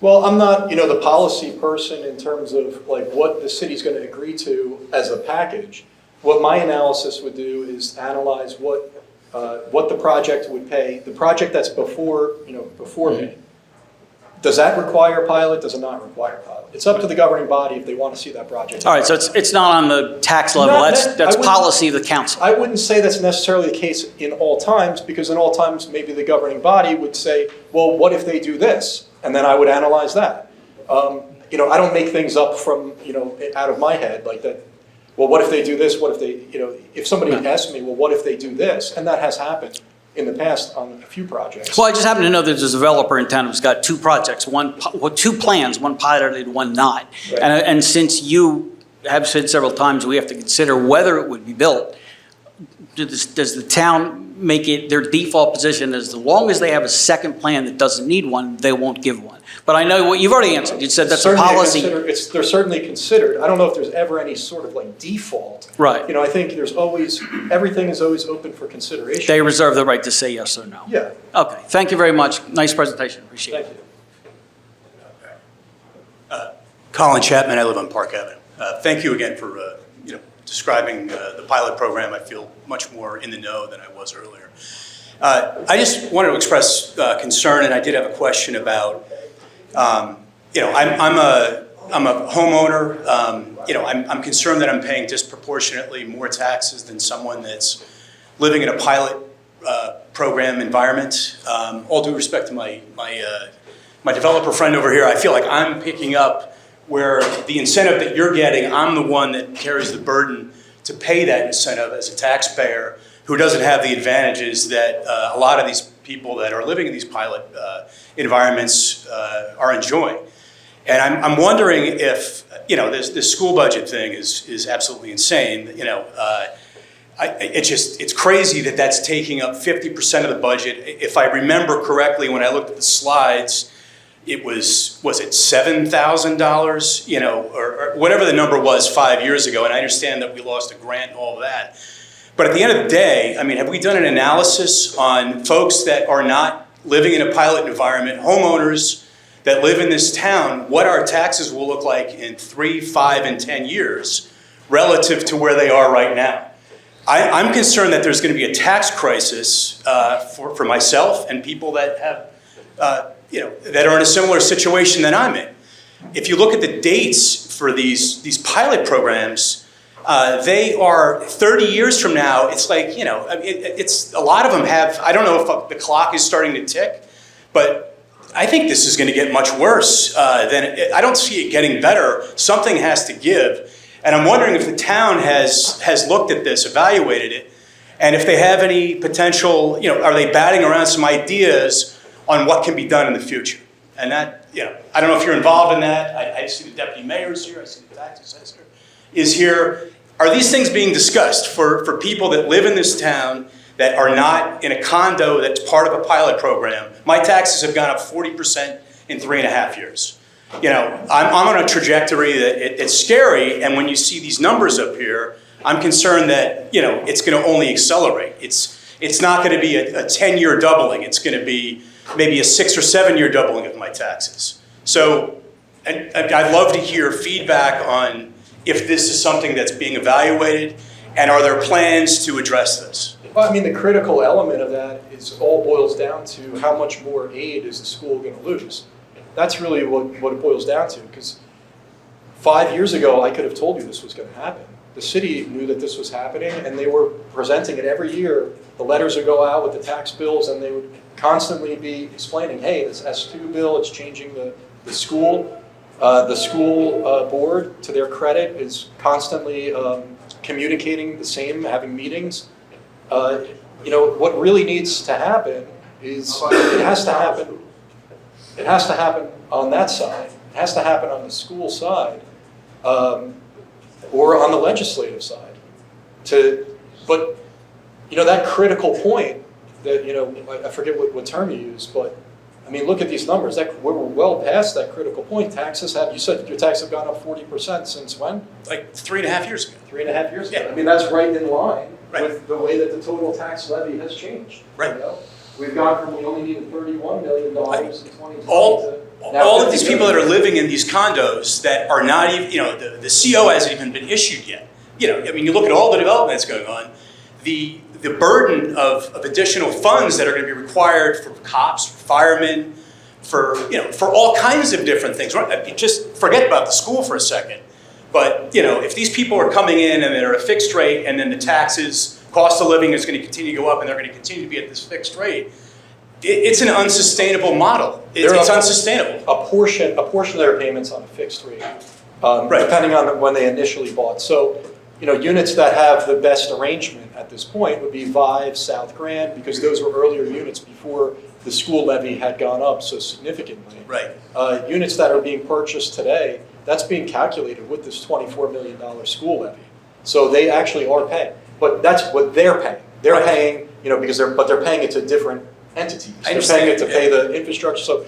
Well, I'm not, the policy person in terms of like what the city's going to agree to as a package. What my analysis would do is analyze what the project would pay, the project that's before me. Does that require a pilot? Does it not require a pilot? It's up to the governing body if they want to see that project. All right, so it's not on the tax level. That's policy of the council. I wouldn't say that's necessarily the case in all times, because in all times maybe the governing body would say, well, what if they do this? And then I would analyze that. I don't make things up from out of my head like that. Well, what if they do this? What if they, if somebody asks me, well, what if they do this? And that has happened in the past on a few projects. Well, I just happen to know there's a developer in town who's got two projects, two plans, one piloted, one not. Right. And since you have said several times we have to consider whether it would be built, does the town make it their default position as long as they have a second plan that doesn't need one, they won't give one? But I know what you've already answered. You said that's a policy. They're certainly considered. I don't know if there's ever any sort of like default. Right. I think everything is always open for consideration. They reserve the right to say yes or no. Yeah. Okay. Thank you very much. Nice presentation. Appreciate it. Thank you. Colin Chapman, I live on Park Avenue. Thank you again for describing the pilot program. I feel much more in the know than I was earlier. I just wanted to express concern, and I did have a question about, I'm a homeowner. I'm concerned that I'm paying disproportionately more taxes than someone that's living in a pilot program environment. All due respect to my developer friend over here, I feel like I'm picking up where the incentive that you're getting, I'm the one that carries the burden to pay that incentive as a taxpayer who doesn't have the advantages that a lot of these people that are living in these pilot environments are enjoying. And I'm wondering if, this school budget thing is absolutely insane. It's crazy that that's taking up 50% of the budget. If I remember correctly, when I looked at the slides, it was it $7,000, or whatever the number was 5 years ago. And I understand that we lost a grant and all of that. But at the end of the day, have we done an analysis on folks that are not living in a pilot environment, homeowners that live in this town, what our taxes will look like in 3, 5, and 10 years relative to where they are right now? I'm concerned that there's going to be a tax crisis for myself and people that have that are in a similar situation that I'm in. If you look at the dates for these pilot programs, they are 30 years from now. It's like, it's a lot of them have, I don't know if the clock is starting to tick, but I think this is going to get much worse I don't see it getting better. Something has to give. And I'm wondering if the town has looked at this, evaluated it, and if they have any potential, are they batting around some ideas on what can be done in the future? And that, I don't know if you're involved in that. I see the deputy mayor is here. I see the tax assessor is here. Are these things being discussed for people that live in this town that are not in a condo that's part of a pilot program? My taxes have gone up 40% in 3.5 years. I'm on a trajectory that it's scary. And when you see these numbers up here, I'm concerned that, it's going to only accelerate. It's not going to be a 10-year doubling. It's going to be maybe a 6 or 7 year doubling of my taxes. So I'd love to hear feedback on if this is something that's being evaluated, and are there plans to address this? Well, the critical element of that is all boils down to how much more aid is the school going to lose. That's really what it boils down to, because 5 years ago, I could have told you this was going to happen. The city knew that this was happening, and they were presenting it every year. The letters would go out with the tax bills, and they would constantly be explaining, hey, this S2 bill, it's changing the school. The school board, to their credit, is constantly communicating the same, having meetings. What really needs to happen is it has to happen. It has to happen on that side. It has to happen on the school side, or on the legislative side. But that critical point that I forget what term you used, but I mean, look at these numbers. We're well past that critical point. You said your taxes have gone up 40% since when? Like 3.5 years ago. 3.5 years ago. Yeah. I mean, that's right in line Right. with the way that the total tax levy has changed. Right. We've gone from we only needed $31 million in 2020 All to now all of these $50 people that million. are living in these condos that are not even, the CO hasn't even been issued yet. I mean, you look at all the development that's going on, the burden of additional funds that are going to be required for cops, for firemen, for all kinds of different things. Just forget about the school for a second. But, if these people are coming in and they're at a fixed rate and then the taxes, cost of living is going to continue to go up and they're going to continue to be at this fixed rate, it's an unsustainable model. It's unsustainable. A portion of their payments on a fixed rate, depending on when they initially bought. So, units that have the best arrangement at this point would be Vive, South Grand, because those were earlier units before the school levy had gone up so significantly. Right. Units that are being purchased today, that's being calculated with this $24 million school levy. So they actually are paying, but that's what they're paying. They're paying, but they're paying it to different entities. They're paying it to pay the infrastructure. So,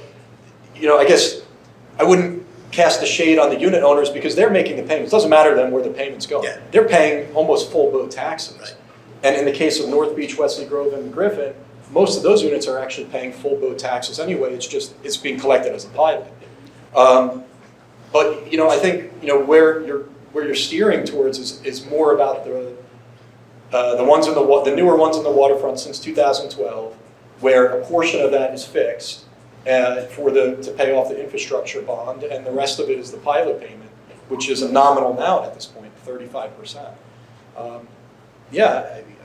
I guess I wouldn't cast the shade on the unit owners because they're making the payments. It doesn't matter to them where the payments go. Yeah. They're paying almost full boat taxes. Right. And in the case of North Beach, Wesley Grove, and Griffin, most of those units are actually paying full boat taxes anyway. It's being collected as a pilot. But I think where you're steering towards is more about the newer ones in the waterfront since 2012, where a portion of that is fixed to pay off the infrastructure bond, and the rest of it is the pilot payment, which is a nominal amount at this point, 35%.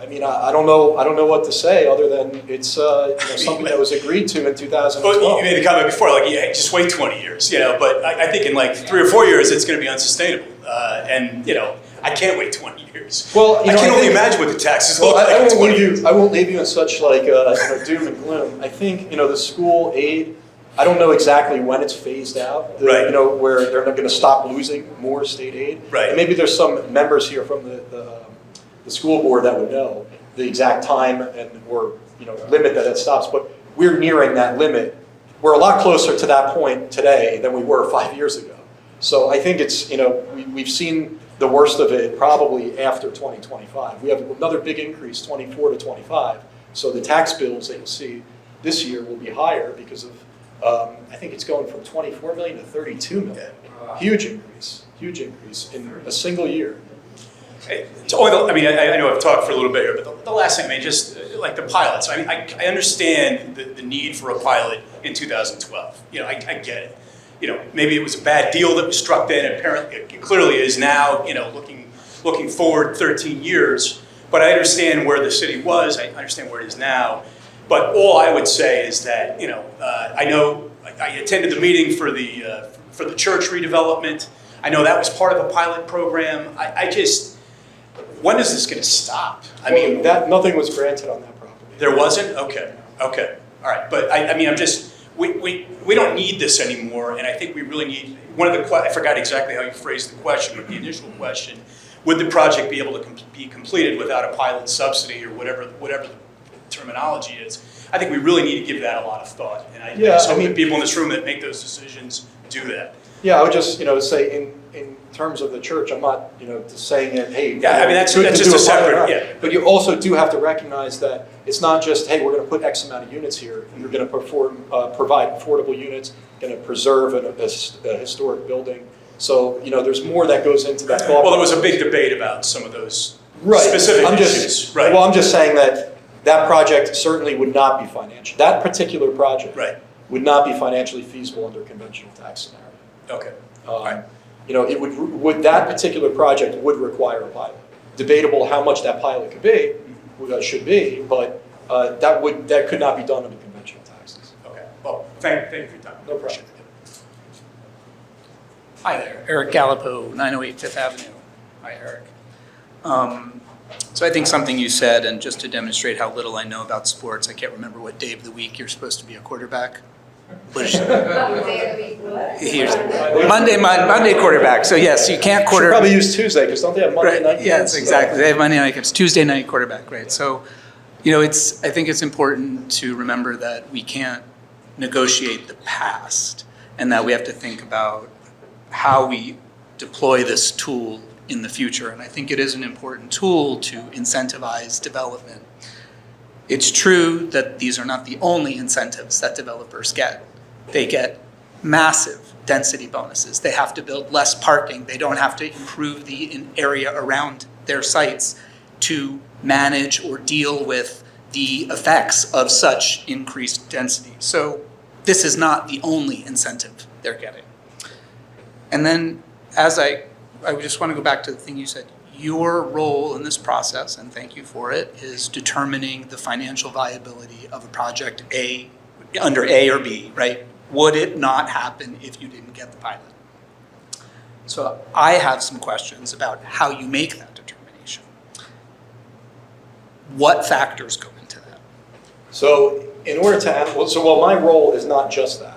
I mean, I don't know what to say other than it's something that was agreed to in 2012. Well, you made a comment before, just wait 20 years, but I think in like 3 or 4 years, it's going to be unsustainable. And I can't wait 20 years. Well, I can only imagine what the taxes look like. I won't leave you in such doom and gloom. I think the school aid. I don't know exactly when it's phased out. Right. Where they're not going to stop losing more state aid. Right. And maybe there's some members here from the school board that would know the exact time or limit that it stops. But we're nearing that limit. We're a lot closer to that point today than we were 5 years ago. So I think it's we've seen the worst of it probably after 2025. We have another big increase, 24 to 25. So the tax bills that you'll see this year will be higher because of I think it's going from 24 million to 32 million. Huge increase in a single year. I know I've talked for a little bit here, but the last thing, just like the pilots. I understand the need for a pilot in 2012. I get it. Maybe it was a bad deal that was struck then, and apparently it clearly is now. Looking forward 13 years. But I understand where the city was. I understand where it is now. But all I would say is that I know I attended the meeting for the church redevelopment. I know that was part of a pilot program. When is this going to stop? Nothing was granted on that property. There wasn't? Okay, all right. But we don't need this anymore, and I think we really need I forgot exactly how you phrased the question, but the initial question: would the project be able to be completed without a pilot subsidy or whatever the terminology is? I think we really need to give that a lot of thought, and I just hope that people in this room that make those decisions do that. Yeah, I would just say in terms of the church, I'm not just saying it. Hey, that's just a separate. Yeah. But you also do have to recognize that it's not just hey, we're going to put X amount of units here. You're going to provide affordable units, going to preserve a historic building. So there's more that goes into that. Well, there was a big debate about some of those specific issues. Right. Well, I'm just saying that project certainly would not be financial. That particular project would not be financially feasible under conventional tax scenario. Okay. It would that particular project would require a pilot. Debatable how much that pilot should be, but that could not be done under conventional taxes. Okay. Well, thank you for your time. No problem. Hi there, Eric Gallipo, 908 Fifth Avenue. Hi, Eric. So I think something you said, and just to demonstrate how little I know about sports, I can't remember what day of the week you're supposed to be a quarterback. Here's Monday quarterback. So yes, you can't Should probably use Tuesday, because don't they have Monday night games? Yes, exactly. They have Monday night games. Tuesday night quarterback, right? So, I think it's important to remember that we can't negotiate the past, and that we have to think about how we deploy this tool in the future. And I think it is an important tool to incentivize development. It's true that these are not the only incentives that developers get. They get massive density bonuses. They have to build less parking. They don't have to improve the area around their sites to manage or deal with the effects of such increased density. So this is not the only incentive they're getting. And then I just want to go back to the thing you said. Your role in this process, and thank you for it, is determining the financial viability of a project A, under A or B, right? Would it not happen if you didn't get the pilot? So I have some questions about how you make that determination. What factors go into that? So in order to, my role is not just that.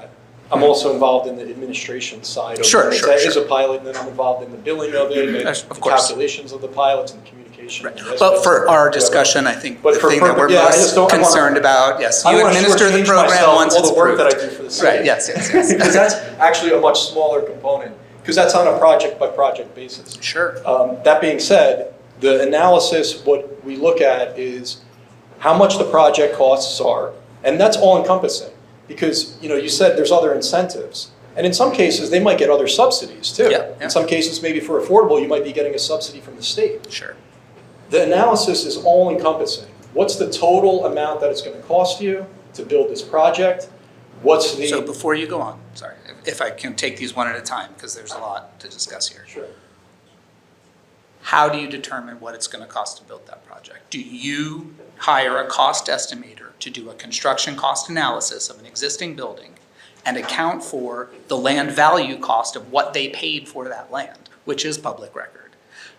I'm also involved in the administration side of it. That is a pilot, and then I'm involved in the billing of it, and the calculations of the pilots, and the communication. Right. But for our discussion, I think the thing that we're most concerned about, yes, you administer the program once it's approved. All the work that I do for the city. Right, yes. Because that's actually a much smaller component, because that's on a project-by-project basis. Sure. That being said, the analysis, what we look at is how much the project costs are, and that's all-encompassing. Because you said there's other incentives, and in some cases they might get other subsidies too. Yeah. In some cases, maybe for affordable, you might be getting a subsidy from the state. Sure. The analysis is all encompassing. What's the total amount that it's going to cost you to build this project? What's the So before you go on, sorry, if I can take these one at a time, because there's a lot to discuss here. Sure. How do you determine what it's going to cost to build that project? Do you hire a cost estimator to do a construction cost analysis of an existing building and account for the land value cost of what they paid for that land, which is public record?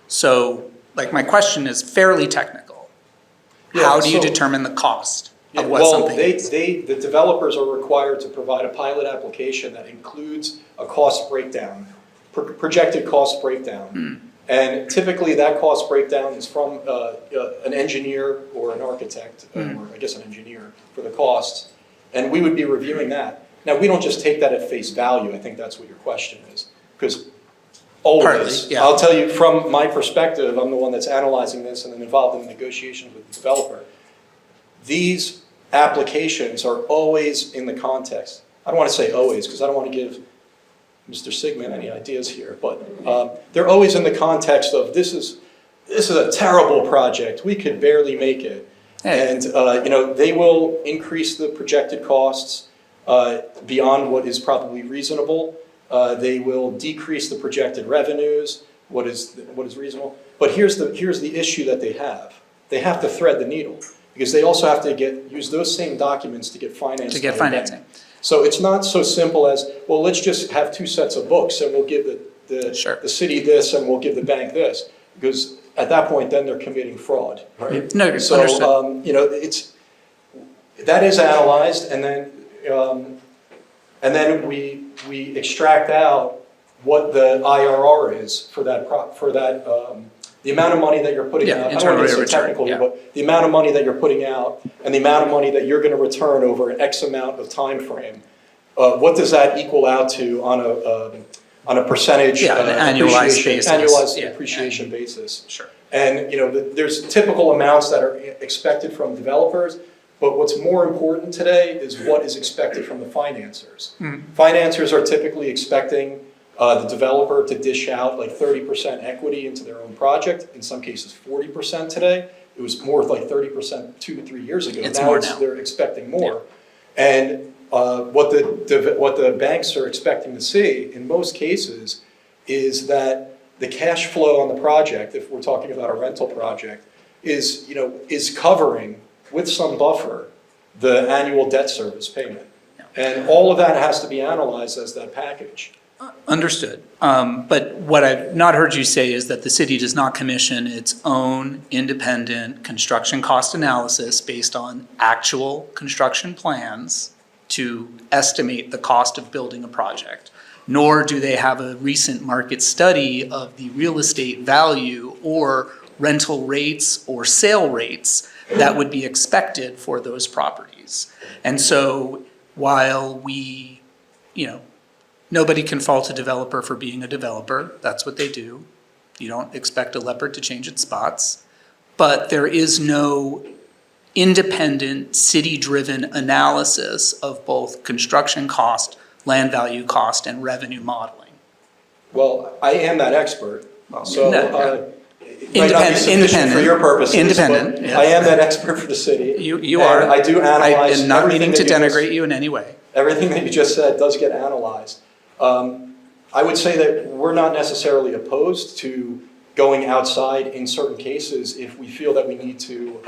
So, my question is fairly technical. How do you determine the cost of what something is? The developers are required to provide a pilot application that includes a cost breakdown, projected cost breakdown. And typically that cost breakdown is from an engineer or an architect, or I guess an engineer for the costs. And we would be reviewing that. Now, we don't just take that at face value. I think that's what your question is. Because always, I'll tell you from my perspective, I'm the one that's analyzing this and then involved in the negotiations with the developer. These applications are always in the context. I don't want to say always, because I don't want to give Mr. Sigmund any ideas here, but they're always in the context of this is a terrible project. We could barely make it. And they will increase the projected costs beyond what is probably reasonable. They will decrease the projected revenues, what is reasonable. But here's the issue that they have. They have to thread the needle, because they also have to use those same documents to get financing. To get financing. So it's not so simple as, well, let's just have two sets of books and we'll give the city this and we'll give the bank this. Because at that point, then they're committing fraud, right? No, so, that is analyzed, and then we extract out what the IRR is for that the amount of money that you're putting out. I don't want to get so technical, but the amount of money that you're putting out and the amount of money that you're going to return over an X amount of time frame. What does that equal out to on a percentage annualized appreciation basis? Sure. And there's typical amounts that are expected from developers, but what's more important today is what is expected from the financiers. Financiers are typically expecting the developer to dish out 30% equity into their own project, in some cases 40% today. It was more like 30% 2 to 3 years ago. Now they're expecting more. And what the banks are expecting to see in most cases is that the cash flow on the project, if we're talking about a rental project, is covering with some buffer the annual debt service payment. And all of that has to be analyzed as that package. Understood. But what I've not heard you say is that the city does not commission its own independent construction cost analysis based on actual construction plans to estimate the cost of building a project, nor do they have a recent market study of the real estate value or rental rates or sale rates that would be expected for those properties. And so while we, nobody can fault a developer for being a developer. That's what they do. You don't expect a leopard to change its spots. But there is no independent, city-driven analysis of both construction cost, land value cost, and revenue modeling. Well, I am that expert, so it might not be sufficient Independent. for your purposes. Independent, but yes. I am that expert for the city. You and are. I do analyze I am not everything meaning to that you just- denigrate you in any way. Everything that you just said does get analyzed. I would say that we're not necessarily opposed to going outside in certain cases if we feel that we need to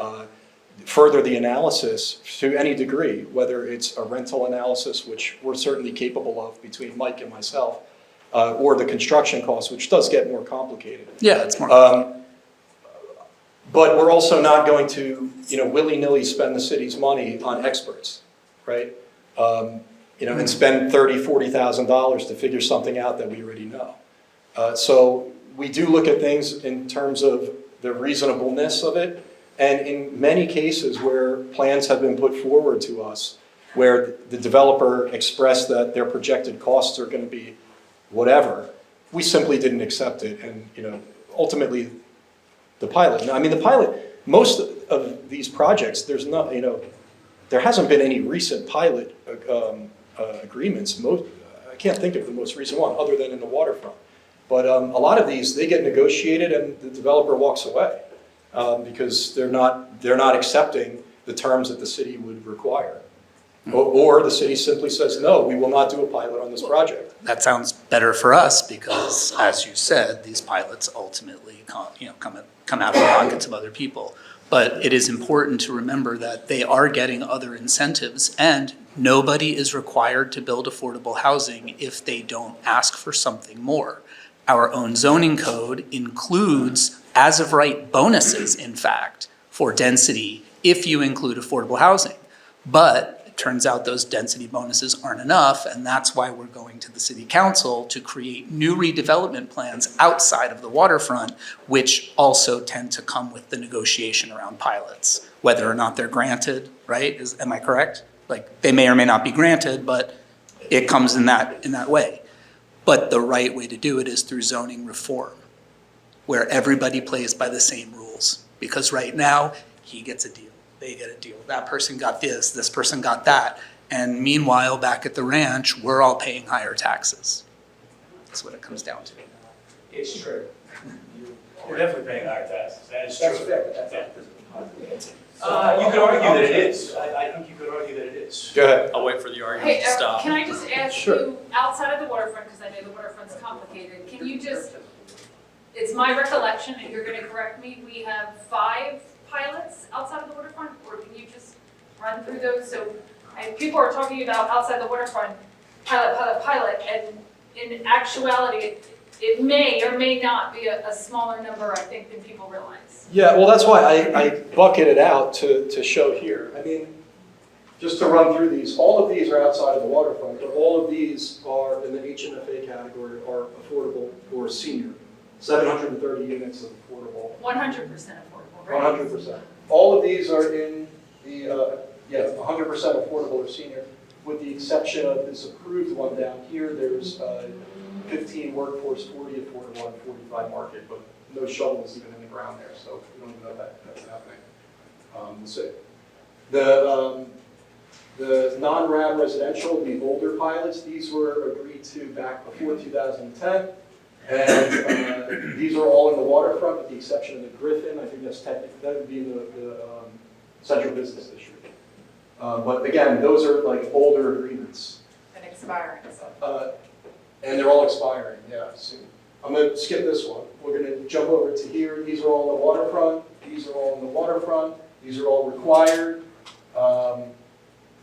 further the analysis to any degree, whether it's a rental analysis, which we're certainly capable of between Mike and myself, or the construction costs, which does get more complicated. Yeah, it's more. But we're also not going to, willy-nilly spend the city's money on experts, right? And spend $30,000, $40,000 to figure something out that we already know. So we do look at things in terms of the reasonableness of it. And in many cases where plans have been put forward to us, where the developer expressed that their projected costs are going to be whatever, we simply didn't accept it. And, ultimately, the pilot, most of these projects, there hasn't been any recent pilot agreements. I can't think of the most recent one other than in the waterfront. But a lot of these, they get negotiated and the developer walks away because they're not accepting the terms that the city would require. Or the city simply says, no, we will not do a pilot on this project. That sounds better for us because, as you said, these pilots ultimately come out of the pockets of other people. But it is important to remember that they are getting other incentives, and nobody is required to build affordable housing if they don't ask for something more. Our own zoning code includes, as of right, bonuses, in fact, for density if you include affordable housing. But it turns out those density bonuses aren't enough, and that's why we're going to the city council to create new redevelopment plans outside of the waterfront, which also tend to come with the negotiation around pilots, whether or not they're granted, right? Am I correct? Like, they may or may not be granted, but it comes in that way. But the right way to do it is through zoning reform, where everybody plays by the same rules. Because right now, he gets a deal. They get a deal. That person got this person got that. And meanwhile, back at the ranch, we're all paying higher taxes. That's what it comes down to. It's true. We're definitely paying higher taxes. That is That's true. fair. You could argue that it is. I think you could argue that it is. Go ahead. I'll wait for the argument Hey, to stop. can I just ask Sure. you, outside of the waterfront, because I know the waterfront's complicated, can you just, it's my recollection, and you're gonna correct me, we have 5 pilots outside of the waterfront, or can you just run through those? So, people are talking about outside the waterfront, pilot, and in actuality, it may or may not be a smaller number, I think, than people realize. Yeah, well, that's why I bucket it out to show here. Just to run through these, all of these are outside of the waterfront, but all of these are in the HMFA category, are affordable or senior. 730 units of affordable. 100% affordable, right? 100%. All of these are in the, 100% affordable or senior, with the exception of this approved one down here. There's 15 workforce, 40 affordable, and 45 market, but no shovels even in the ground there, so we don't even know that's happening. We'll see. The non-RAB residential, the older pilots, these were agreed to back before 2010. And these are all in the waterfront with the exception of the Griffin. I think that's technically, that would be the Central Business District. But again, those are like older agreements. And expiring, And they're all expiring, yeah. So I'm going to skip this one. We're going to jump over to here. These are all in the waterfront. These are all in the waterfront. These are all required.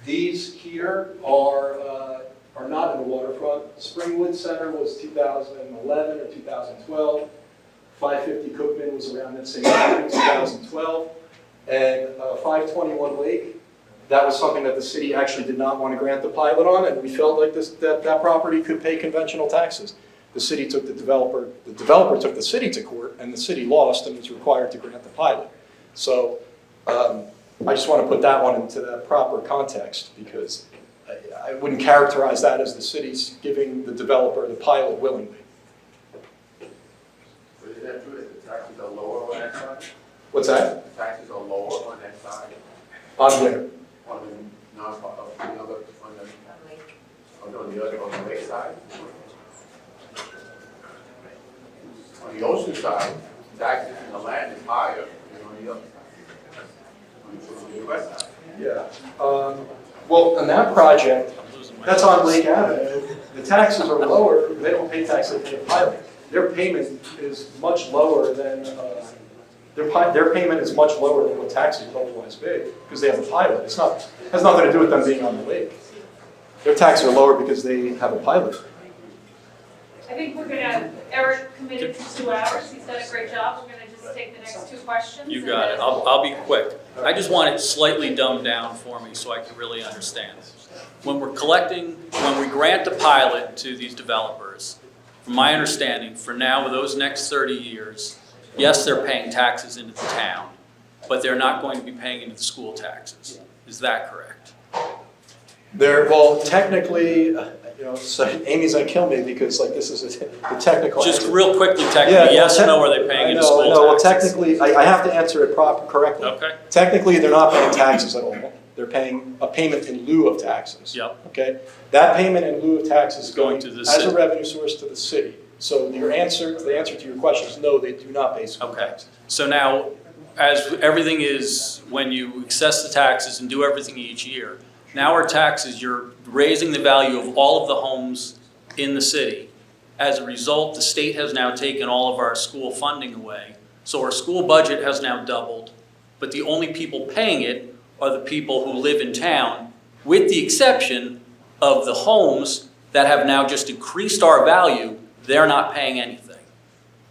These here are are not in the waterfront. Springwood Center was 2011 or 2012. 550 Cookman was around that same time, 2012. And 521 Lake, that was something that the city actually did not want to grant the pilot on, and we felt like that property could pay conventional taxes. The city took the developer took the city to court, and the city lost and was required to grant the pilot. So I just want to put that one into that proper context, because I wouldn't characterize that as the city's giving the developer the pilot willingly. So is that true that the taxes are lower on that side? What's that? The taxes are lower on that side? On where? On the non-part of the other, on the lake side? On the ocean side, taxes in the land is higher than on the other side. On the west side. Yeah. Well, on that project, that's on Lake Avenue. The taxes are lower. They don't pay taxes for the pilot. Their payment is much lower than their payment is much lower than what taxes would otherwise be, because they have a pilot. It's not has nothing to do with them being on the lake. Their taxes are lower because they have a pilot. I think we're gonna, Eric committed to 2 hours, he's done a great job, we're gonna just take the next 2 questions. You got it. I'll be quick. I just want it slightly dumbed down for me so I can really understand. When we grant the pilot to these developers, from my understanding, for now, with those next 30 years, yes, they're paying taxes into the town, but they're not going to be paying into the school taxes. Is that correct? Well, technically, so Amy's gonna kill me because like this is the technical. Just answer. real quickly, technically, yes or no, are they paying into school taxes? No, well, technically, I have to answer it correctly. Okay. Technically, they're not paying taxes at all. They're paying a payment in lieu of taxes. Yep. Okay? That payment in lieu of taxes is going to the as city. a revenue source to the city. So the answer to your question is no, they do not pay school taxes. So now, as everything is, when you assess the taxes and do everything each year, now our taxes, you're raising the value of all of the homes in the city. As a result, the state has now taken all of our school funding away. So our school budget has now doubled, but the only people paying it are the people who live in town, with the exception of the homes that have now just increased our value. They're not paying anything.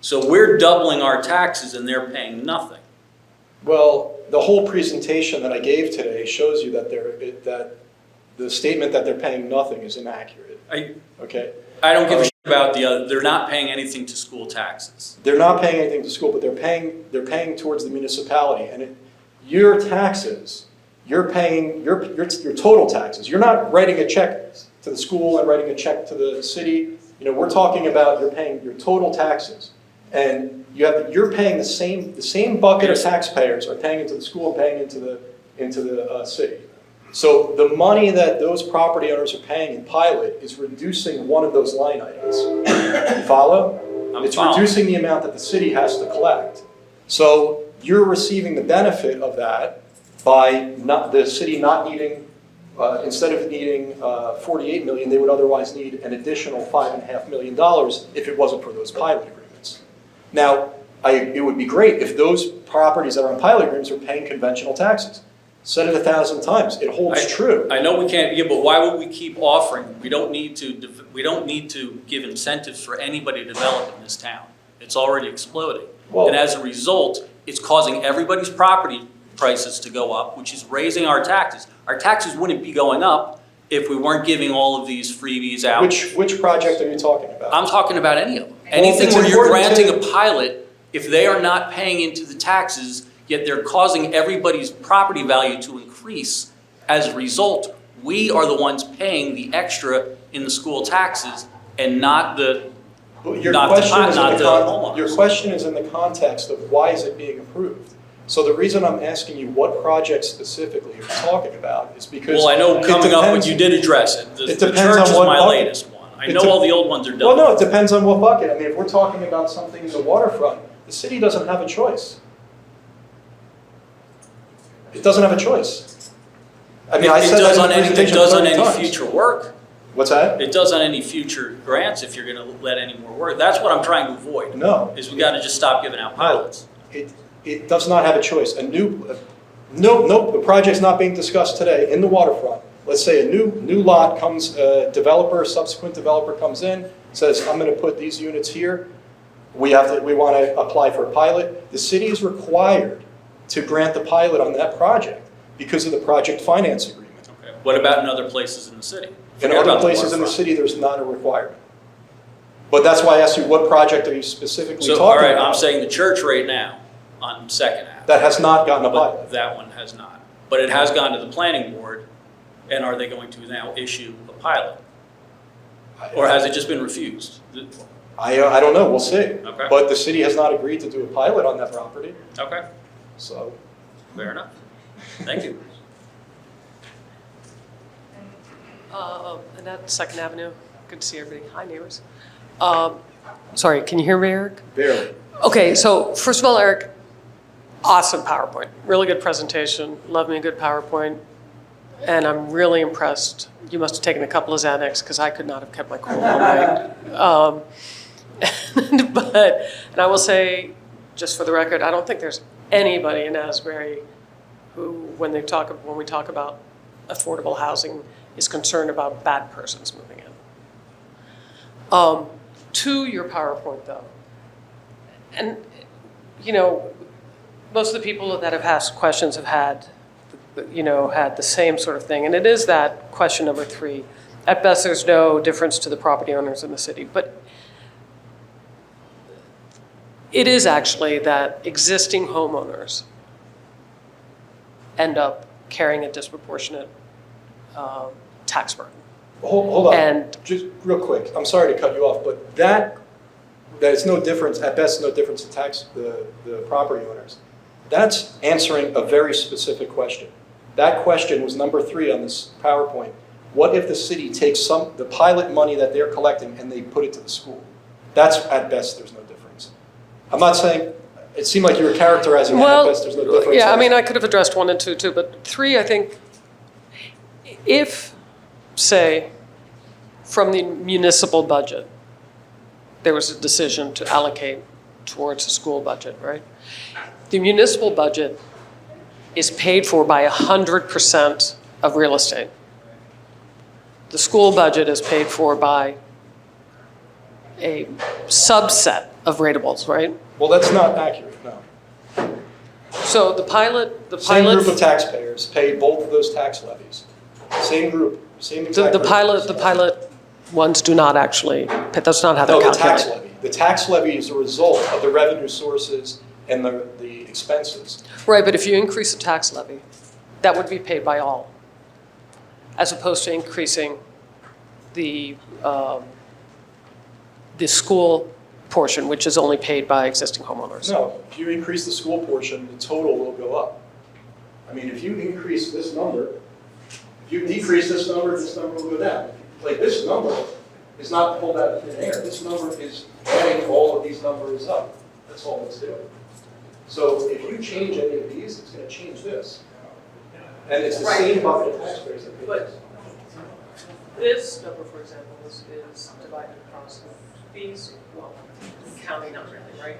So we're doubling our taxes and they're paying nothing. Well, the whole presentation that I gave today shows you that the statement that they're paying nothing is inaccurate. Okay? I don't give a shit about the other. They're not paying anything to school taxes. They're not paying anything to school, but they're paying towards the municipality. And your taxes, you're paying your total taxes. You're not writing a check to the school and writing a check to the city. We're talking about you're paying your total taxes. And you're paying the same bucket of taxpayers are paying into the school and paying into the city. So the money that those property owners are paying in pilot is reducing one of those line items. You follow? It's reducing the amount that the city has to collect. So you're receiving the benefit of that by the city not needing, instead of needing $48 million, they would otherwise need an additional $5.5 million if it wasn't for those pilot agreements. Now, it would be great if those properties that are on pilot agreements are paying conventional taxes. Said it 1,000 times. It holds true. I know we can't, but why would we keep offering? We don't need to give incentives for anybody to develop in this town. It's already exploding. And as a result, it's causing everybody's property prices to go up, which is raising our taxes. Our taxes wouldn't be going up if we weren't giving all of these freebies out. Which project are you talking about? I'm talking about any of them. Anything where you're granting a pilot, if they are not paying into the taxes, yet they're causing everybody's property value to increase. As a result, we are the ones paying the extra in the school taxes and not the homeowners. Your question is in the context of why is it being approved. So the reason I'm asking you what project specifically you're talking about is because well, I know coming up when you did address it. The church is my latest one. I know all the old ones are done. Well, no, it depends on what bucket. I mean, if we're talking about something in the waterfront, the city doesn't have a choice. It doesn't have a choice. I mean, I said that in the presentation 30 times. Future work. What's that? It does on any future grants if you're going to let any more work. That's what I'm trying to avoid. No. Is we got to just stop giving out pilots. It does not have a choice. The project's not being discussed today in the waterfront. let's say a new lot comes, subsequent developer comes in, says, I'm going to put these units here. We want to apply for a pilot. The city is required to grant the pilot on that project because of the project finance agreement. Okay. What about in other places in the city? In Forget other about places in the waterfront. city, there's not a requirement. But that's why I asked you, what project are you specifically So, talking all right, about? I'm saying the church right now on Second Ave. That has not gotten a pilot. But that one has not. But it has gone to the planning board, and are they going to now issue a pilot? Or has it just been refused? I don't know, we'll see. Okay. But the city has not agreed to do a pilot on that property, Okay, so. fair enough. Thank you. Annette, Second Avenue. Good to see everybody. Hi, neighbors. Sorry, can you hear me, Eric? Barely. Okay, so first of all, Eric, awesome PowerPoint. Really good presentation. Love me a good PowerPoint. And I'm really impressed. You must have taken a couple of Xanax because I could not have kept my cool all night. And I will say, just for the record, I don't think there's anybody in Asbury who, when we talk about affordable housing, is concerned about bad persons moving in. To your PowerPoint, though, and you know, most of the people that have asked questions have had the same sort of thing, and it is that question number 3. At best, there's no difference to the property owners in the city, but it is actually that existing homeowners end up carrying a disproportionate tax burden. Hold on, And just real quick, I'm sorry to cut you off, but that is no difference, at best, no difference to the property owners. That's answering a very specific question. That question was number 3 on this PowerPoint. What if the city takes the pilot money that they're collecting and they put it to the school? That's, at best, there's no difference. I'm not saying, it seemed like you were characterizing that at best, there's no difference. Yeah, I mean, I could have addressed 1 and 2 too, but 3, I think, if, say, from the municipal budget, there was a decision to allocate towards the school budget, right? The municipal budget is paid for by 100% of real estate. The school budget is paid for by a subset of ratables, right? Well, that's not accurate, no. So the pilot. Same group of taxpayers pay both of those tax levies. Same group, same exact group. The pilot ones do not actually, that's not how they're No, the calculated. tax levy. The tax levy is a result of the revenue sources and the expenses. Right, but if you increase the tax levy, that would be paid by all, as opposed to increasing the school portion, which is only paid by existing homeowners. No, if you increase the school portion, the total will go up. I mean, if you increase this number, if you decrease this number will go down. Like, this number is not pulled out of thin air. This number is adding all of these numbers up. That's all it's doing. So if you change any of these, it's going to change this. And it's the same bucket of taxpayers that pay this. This number, for example, is divided across these, well, county not really, right?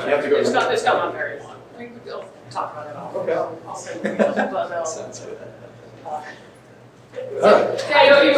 You have to go. It's not my very long. We'll talk about it all. Okay. I'll send you but, Sounds good. uh, All right. Yeah, you